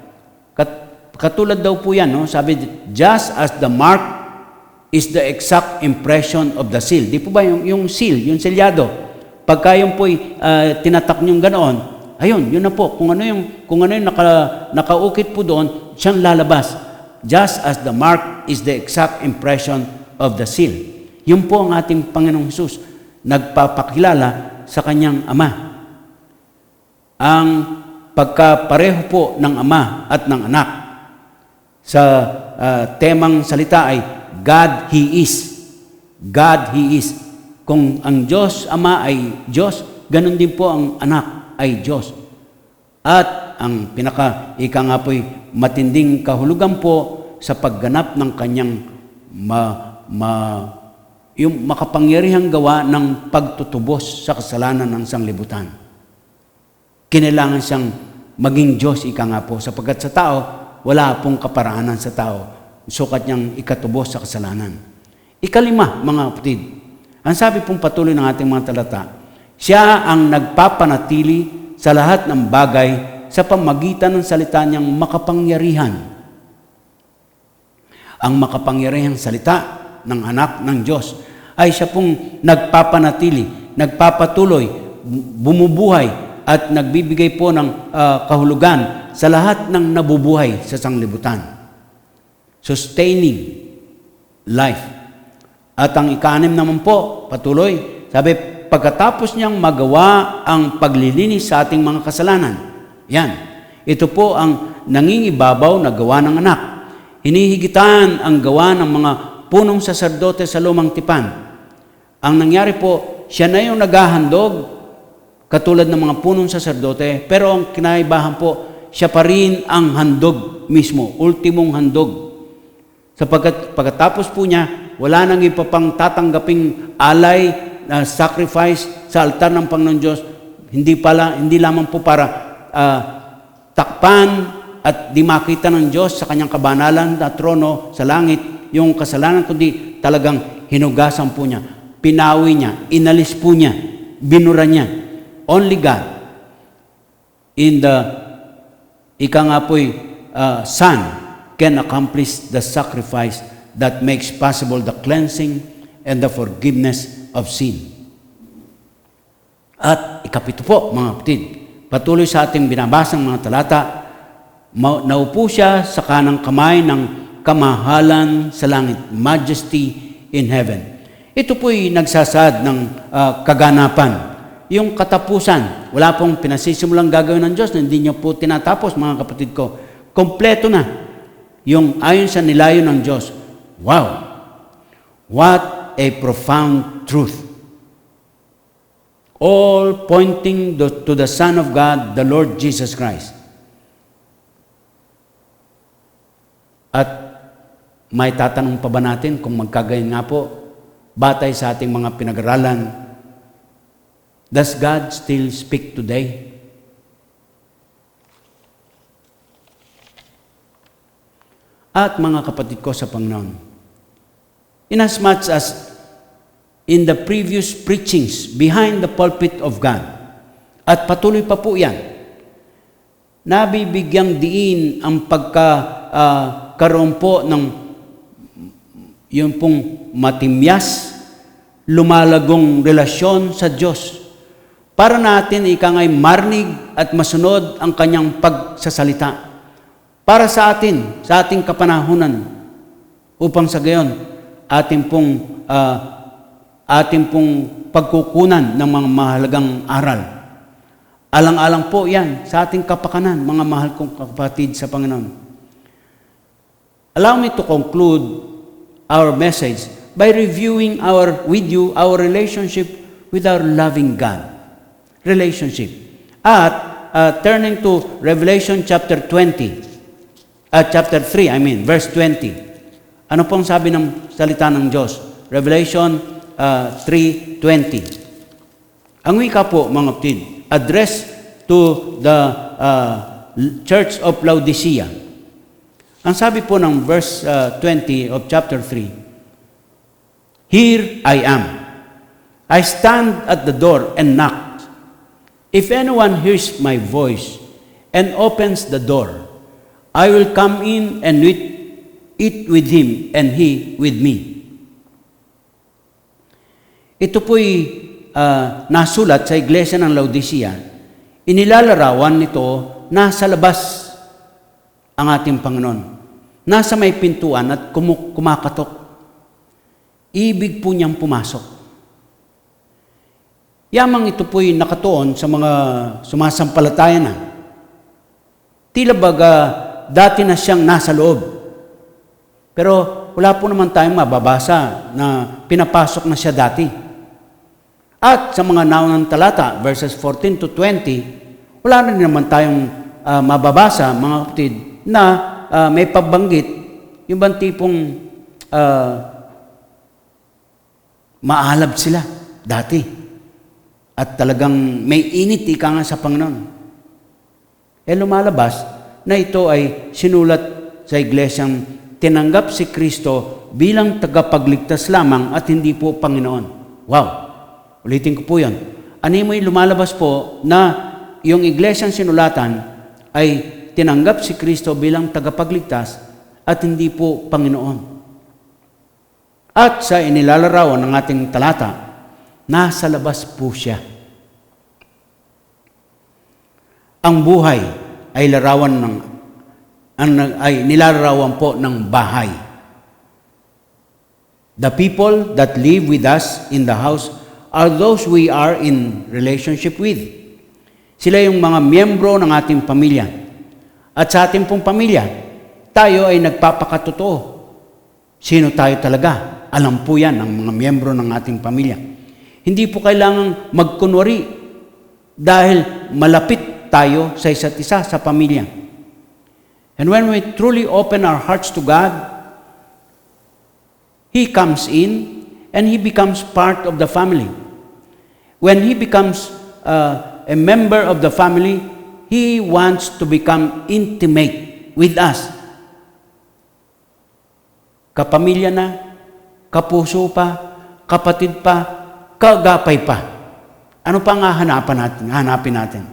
katulad daw po yan, no? Sabi, just as the mark is the exact impression of the seal. Di po ba yung seal, yung selyado? Pagka yung po'y tinatak niyong ganoon, ayun, yun na po. Kung ano yung nakaukit po doon, siyang lalabas. Just as the mark is the exact impression of the seal. Yun po ang ating Panginoong Hesus, nagpapakilala sa kanyang Ama. Ang pagkapareho po ng Ama at ng Anak. Sa temang salita ay God He is. God He is. Kung ang Diyos Ama ay Diyos, ganun din po ang Anak ay Diyos. At ang ika nga po'y matinding kahulugan po sa pagganap ng kanyang yung makapangyarihang gawa ng pagtutubos sa kasalanan ng sanglibutan. Kinailangan siyang maging Diyos, ika nga po, sapagkat sa tao, wala pong kaparaanan sa tao. Sukat niyang ikatubos sa kasalanan. Ikalima, mga kapatid, ang sabi pong patuloy ng ating mga talata, siya ang nagpapanatili sa lahat ng bagay sa pamagitan ng salita niyang makapangyarihan. Ang makapangyarihang salita ng anak ng Diyos ay siya pong nagpapanatili, nagpapatuloy, bumubuhay at nagbibigay po ng kahulugan sa lahat ng nabubuhay sa sanglibutan. Sustaining life. At ang ika-6 naman po, patuloy, sabi, pagkatapos niyang magawa ang paglilinis sa ating mga kasalanan. Yan. Ito po ang nangingibabaw na gawa ng anak. Hinihigitan ang gawa ng mga punong saserdote sa lumang tipan. Ang nangyari po, siya na yung naghahandog, katulad ng mga punong saserdote, pero ang kinaibahan po, siya pa rin ang handog mismo, ultimong handog. Sapagkat pagkatapos po niya, wala nang iba pang tatanggaping alay na sacrifice sa altar ng Panginoon Diyos, hindi lamang po para takpan at di makita ng Diyos sa kanyang kabanalan na trono sa langit yung kasalanan, kundi talagang hinugasan po niya, pinawi niya, inalis po niya, binura niya. Only God in the ika nga po'y Son can accomplish the sacrifice that makes possible the cleansing and the forgiveness of sin. At ikapito po, mga kapatid, patuloy sa ating binabasang mga talata, naupo siya sa kanang kamay ng kamahalan sa langit, majesty in heaven. Ito po'y nagsasad ng kaganapan. Yung katapusan, wala pong pinasisimulang gagawin ng Diyos na hindi niya po tinatapos, mga kapatid ko. Kompleto na. Yung ayon sa nilayo ng Diyos. Wow! What a profound truth. All pointing to the Son of God, the Lord Jesus Christ. At may tatanong pa ba natin kung magkagayon nga po, batay sa ating mga pinag-aralan, does God still speak today? At mga kapatid ko sa Panginoon, inasmuch as in the previous preachings behind the pulpit of God, at patuloy pa po yan, nabibigyang diin ang pagkakaroon po ng yung pong matimyas, lumalagong relasyon sa Diyos. Para natin ikangay marinig at masunod ang kanyang pagsasalita. Para sa atin, sa ating kapanahunan, upang sa gayon, ating pong pagkukunan ng mga mahalagang aral. Alang-alang po yan sa ating kapakanan, mga mahal kong kapatid sa Panginoon. Allow me to conclude our message by reviewing with you our relationship with our loving God. Relationship. At turning to Revelation chapter 3, verse 20. Ano pong sabi ng salita ng Diyos? Revelation 3:20. Ang wika po, mga kapatid, address to the Church of Laodicea. Ang sabi po ng verse 20 of chapter 3, here I am. I stand at the door and knock. If anyone hears my voice and opens the door, I will come in and eat with him and he with me. Ito po'y nasulat sa iglesia ng Laodicea. Inilalarawan nito nasa labas ang ating Panginoon. Nasa may pintuan at kumakatok. Ibig po niyang pumasok. Yamang ito po'y nakatuon sa mga sumasampalataya na. Tila baga dati na siyang nasa loob. Pero wala po naman tayong mababasa na pinapasok na siya dati. At sa mga naunang talata, verses 14 to 20, wala na naman tayong mababasa, mga kapatid, na may pagbanggit, yung bang tipong maalab sila dati. At talagang may init ika nga sa Panginoon. lumalabas na ito ay sinulat sa iglesyang tinanggap si Kristo bilang tagapagligtas lamang at hindi po Panginoon. Wow! Ulitin ko po yan. Ano mo yung lumalabas po na yung iglesyang sinulatan ay tinanggap si Kristo bilang tagapagligtas at hindi po Panginoon. At sa inilalarawan ng ating talata, nasa labas po siya. Ang buhay ay nilalarawan po ng bahay. The people that live with us in the house are those we are in relationship with. Sila yung mga miyembro ng ating pamilya. At sa ating pong pamilya, tayo ay nagpapakatotoo. Sino tayo talaga? Alam po yan ng mga miyembro ng ating pamilya. Hindi po kailangang magkunwari dahil malapit tayo sa isa't isa sa pamilya. And when we truly open our hearts to God, He comes in and He becomes part of the family. When He becomes a member of the family, He wants to become intimate with us. Kapamilya na, kapuso pa, kapatid pa, kagapay pa. Ano pa nga hanapin natin?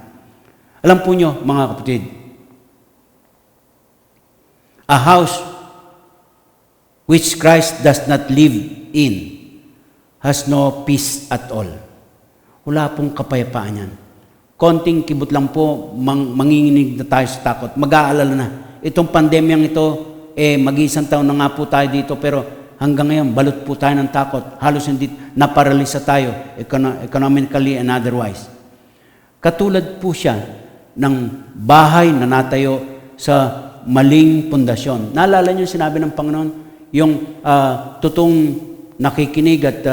Alam po nyo, mga kapatid, a house which Christ does not live in has no peace at all. Wala pong kapayapaan yan. Konting kibot lang po, manginginig na tayo sa takot. Mag-aalala na. Itong pandemyang ito, mag-isang taon na nga po tayo dito, pero hanggang ngayon, balot po tayo ng takot. Halos hindi, naparalisa tayo, economically and otherwise. Katulad po siya ng bahay na natayo sa maling pundasyon. Naalala niyo sinabi ng Panginoon, yung totoong nakikinig at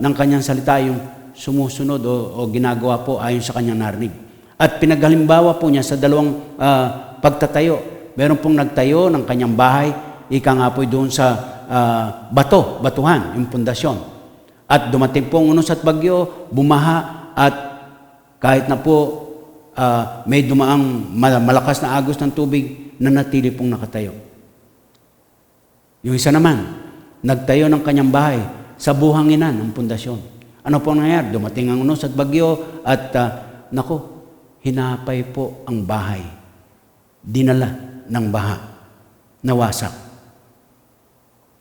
ng kanyang salita, yung sumusunod o ginagawa po ayon sa kanyang narinig. At pinaghalimbawa po niya sa dalawang pagtatayo. Meron pong nagtayo ng kanyang bahay, ika nga po doon sa batuhan, yung pundasyon. At dumating pong unos at bagyo, bumaha, at kahit na po may dumaang malakas na agos ng tubig, nanatili pong nakatayo. Yung isa naman, nagtayo ng kanyang bahay sa buhanginan ng pundasyon. Ano po nangyayari? Dumating ang unos at bagyo at hinapay po ang bahay. Dinala ng baha. Nawasak.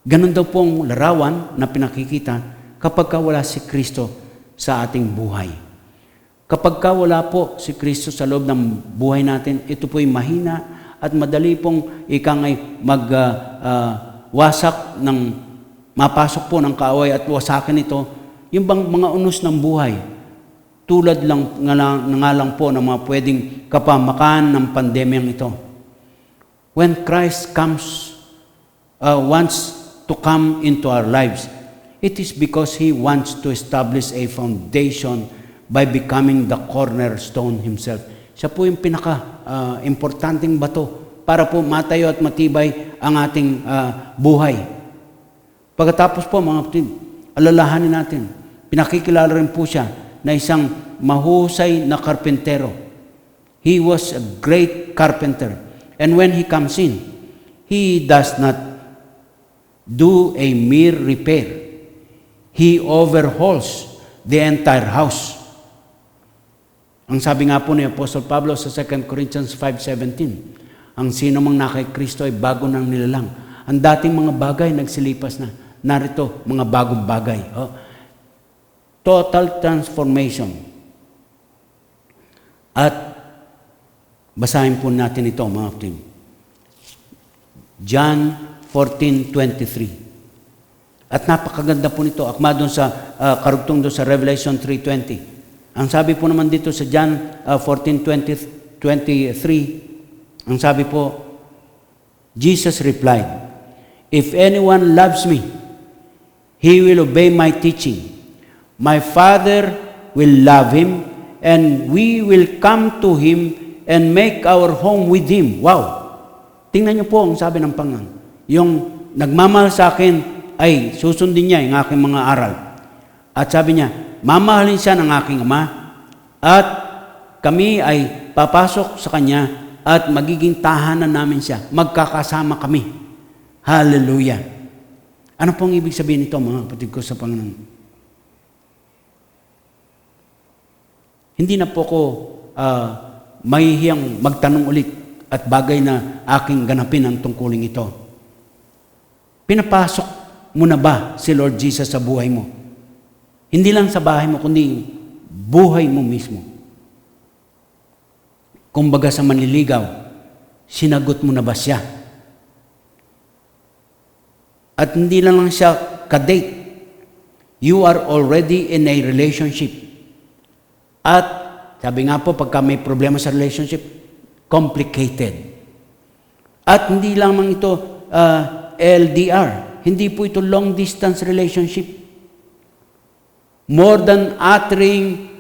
Ganon daw pong larawan na pinakikita kapag wala si Kristo sa ating buhay. Kapag wala po si Kristo sa loob ng buhay natin, ito po'y mahina at madali pong wasak ng mapasok po ng kaaway at wasakin ito, yung bang mga unos ng buhay, tulad lang nga lang po ng mga pwedeng kapamakan ng pandemyang ito. When Christ wants to come into our lives, it is because He wants to establish a foundation by becoming the cornerstone Himself. Siya po yung pinaka-importanting bato para po matayo at matibay ang ating buhay. Pagkatapos po, mga kapatid, alalahanin natin, pinakikilala rin po siya na isang mahusay na karpentero. He was a great carpenter. And when He comes in, He does not do a mere repair. He overhauls the entire house. Ang sabi nga po ni Apostle Pablo sa 2 Corinthians 5:17, ang sino mang nakay Kristo ay bago ng nilalang. Ang dating mga bagay nagsilipas na. Narito, mga bagong bagay. Total transformation. At basahin po natin ito, mga kapatid. John 14:23. At napakaganda po nito. Akma doon sa karugtong doon sa Revelation 3:20. Ang sabi po naman dito sa John 14:23, ang sabi po, Jesus replied, "If anyone loves me, he will obey my teaching. My Father will love him, and we will come to him and make our home with him." Wow! Tingnan niyo po ang sabi ng Panginoon. Yung nagmamahal sa akin ay susundin niya yung aking mga aral. At sabi niya, mamahalin siya ng aking Ama, at kami ay papasok sa Kanya at magiging tahanan namin siya. Magkakasama kami. Hallelujah. Ano pong ibig sabihin nito, mga kapatid ko sa Panginoon? Hindi na po ko mahihiyang magtanong ulit at bagay na aking ganapin ang tungkuling ito. Pinapasok mo na ba si Lord Jesus sa buhay mo? Hindi lang sa bahay mo, kundi buhay mo mismo. Kumbaga sa manliligaw, sinagot mo na ba siya? At hindi lang siya ka-date. You are already in a relationship. At sabi nga po, pagka may problema sa relationship, complicated. At hindi lang ito LDR. Hindi po ito long distance relationship. More than uttering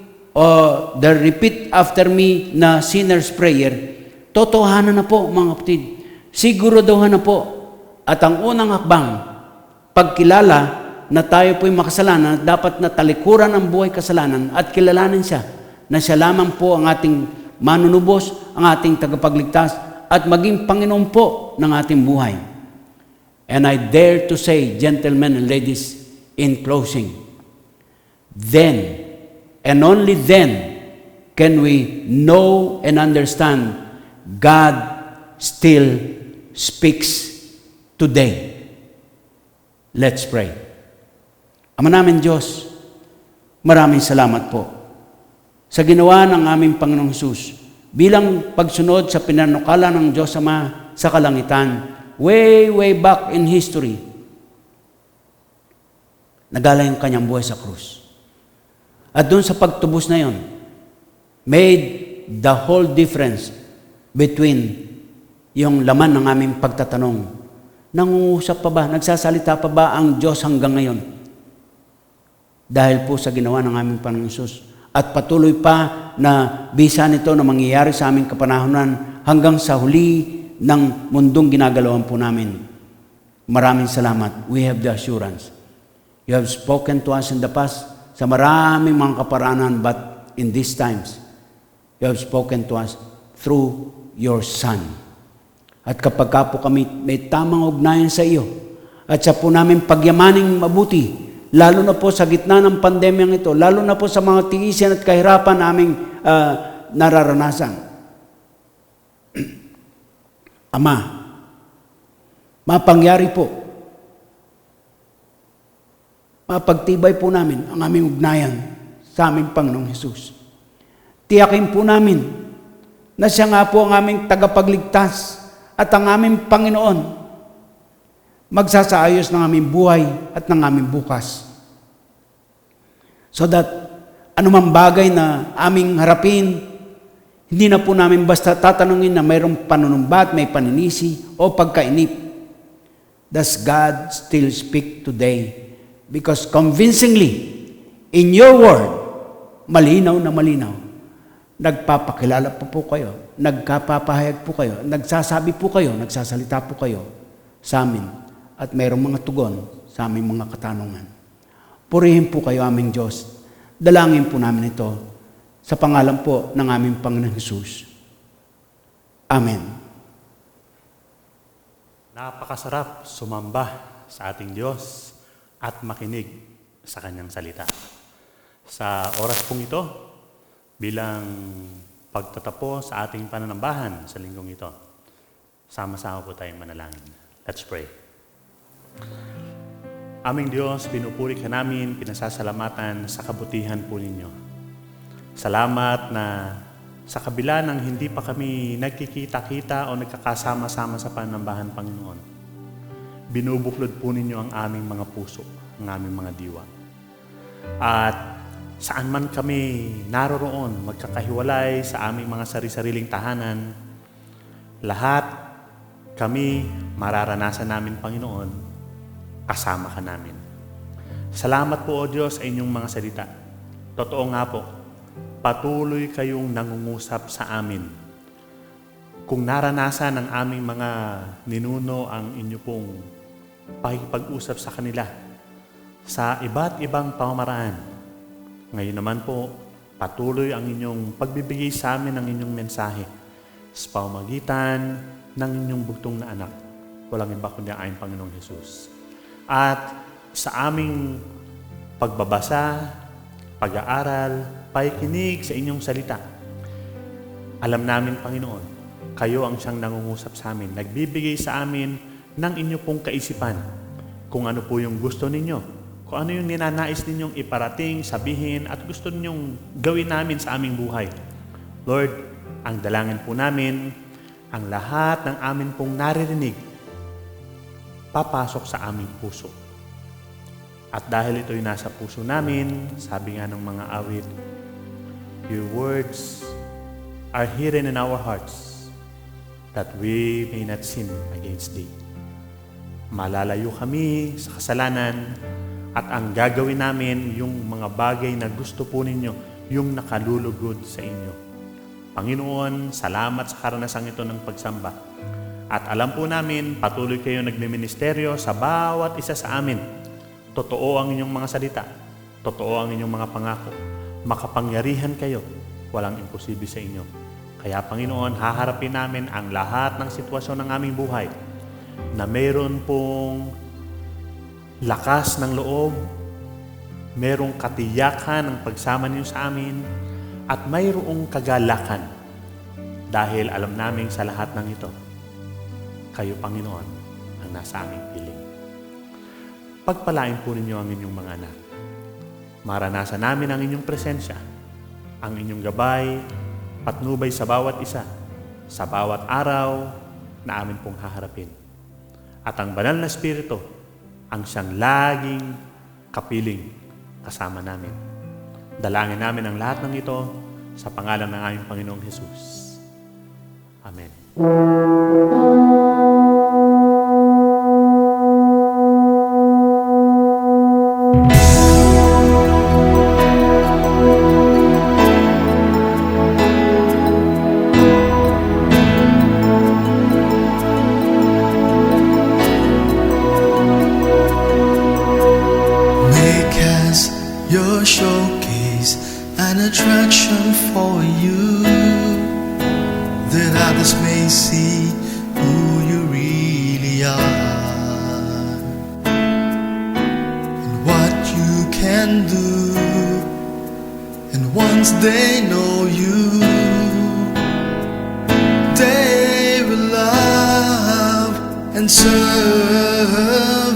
the repeat after me na sinner's prayer, totohanan na po mga kapatid. Siguraduhan na po. At ang unang hakbang, pagkilala na tayo po'y makasalanan, dapat na talikuran ang buhay kasalanan at kilalanin siya na siya lamang po ang ating manunubos, ang ating tagapagligtas, at maging Panginoon po ng ating buhay. And I dare to say, gentlemen and ladies, in closing, then, and only then, can we know and understand God still speaks today. Let's pray. Ama namin Diyos, maraming salamat po sa ginawa ng aming Panginoong Hesus bilang pagsunod sa pinanukala ng Diyos Ama sa kalangitan, way back in history. Nagala yung kanyang buhay sa krus. At doon sa pagtubos na yon, made the whole difference between yung laman ng aming pagtatanong. Nangungusap pa ba? Nagsasalita pa ba ang Diyos hanggang ngayon? Dahil po sa ginawa ng aming Panginoong Hesus. At patuloy pa na bisa nito na mangyayari sa aming kapanahonan hanggang sa huli ng mundong ginagalawan po namin. Maraming salamat. We have the assurance. You have spoken to us in the past sa maraming mga kaparaanan, but in these times, you have spoken to us through your Son. At kapag ka po kami may tamang ugnayan sa iyo, at sa po namin pagyamaning mabuti, lalo na po sa gitna ng pandemyang ito, lalo na po sa mga tiisin at kahirapan naming nararanasan. Ama, mapangyari po, mapagtibay po namin ang aming ugnayan sa aming Panginoong Hesus. Tiyakin po namin na siya nga po ang aming tagapagligtas at ang aming Panginoon, magsasaayos ng aming buhay at ng aming bukas. So that anumang bagay na aming harapin, hindi na po namin basta tatanungin na mayroong panunumbat, may paninisi o pagkainip. Does God still speak today? Because convincingly, in your word, malinaw na malinaw, nagpapakilala po kayo, nagkapapahayag po kayo, nagsasabi po kayo, nagsasalita po kayo sa amin at mayroong mga tugon sa aming mga katanungan. Purihin po kayo aming Diyos. Dalangin po namin ito sa pangalan po ng aming Panginoong Hesus. Amen. Napakasarap sumamba sa ating Diyos at makinig sa Kanyang salita. Sa oras pong ito, bilang pagtatapos sa ating pananambahan sa linggong ito, sama-sama po tayong manalangin. Let's pray. Aming Diyos, pinupuri ka namin, pinasasalamatan sa kabutihan po ninyo. Salamat na sa kabila ng hindi pa kami nagkikita-kita o nagkakasama-sama sa panambahan, Panginoon, binubuklod po ninyo ang aming mga puso, ang aming mga diwa. At saan man kami naroroon, magkakahiwalay sa aming mga sari-sariling tahanan, lahat kami mararanasan namin, Panginoon, kasama ka namin. Salamat po, O Diyos, sa inyong mga salita. Totoo nga po, patuloy kayong nangungusap sa amin. Kung naranasan ng aming mga ninuno ang inyo pong pakikipag-usap sa kanila sa iba't ibang pamamaraan, ngayon naman po, patuloy ang inyong pagbibigay sa amin ng inyong mensahe sa pamamagitan ng inyong bugtong na anak, walang iba kundi ang aming Panginoong Jesus. At sa aming pagbabasa, pag-aaral, pakikinig sa inyong salita, alam namin, Panginoon, kayo ang siyang nangungusap sa amin, nagbibigay sa amin ng inyo pong kaisipan kung ano po yung gusto ninyo, kung ano yung ninanais ninyong iparating, sabihin, at gusto ninyong gawin namin sa aming buhay. Lord, ang dalangin po namin, ang lahat ng amin pong naririnig, papasok sa aming puso. At dahil ito'y nasa puso namin, sabi nga ng mga awit, your words are hidden in our hearts, that we may not sin against thee. Malalayo kami sa kasalanan at ang gagawin namin yung mga bagay na gusto po ninyo, yung nakalulugod sa inyo. Panginoon, salamat sa karanasang ito ng pagsamba. At alam po namin, patuloy kayo nagmiministeryo sa bawat isa sa amin. Totoo ang inyong mga salita. Totoo ang inyong mga pangako. Makapangyarihan kayo. Walang imposible sa inyo. Kaya Panginoon, haharapin namin ang lahat ng sitwasyon ng aming buhay na mayroon pong lakas ng loob, mayroong katiyakan ng pagsama niyo sa amin, at mayroong kagalakan dahil alam namin sa lahat ng ito, kayo Panginoon ang nasa aming piling. Pagpalain po ninyo ang inyong mga anak. Maranasan namin ang inyong presensya, ang inyong gabay, patnubay sa bawat isa, sa bawat araw na amin pong haharapin. At ang banal na Espiritu ang siyang laging kapiling kasama namin. Dalangin namin ang lahat ng ito sa pangalan ng aming Panginoong Jesus. Amen. Your showcase an attraction for you, that others may see who you really are and what you can do. And once they know you, they will love and serve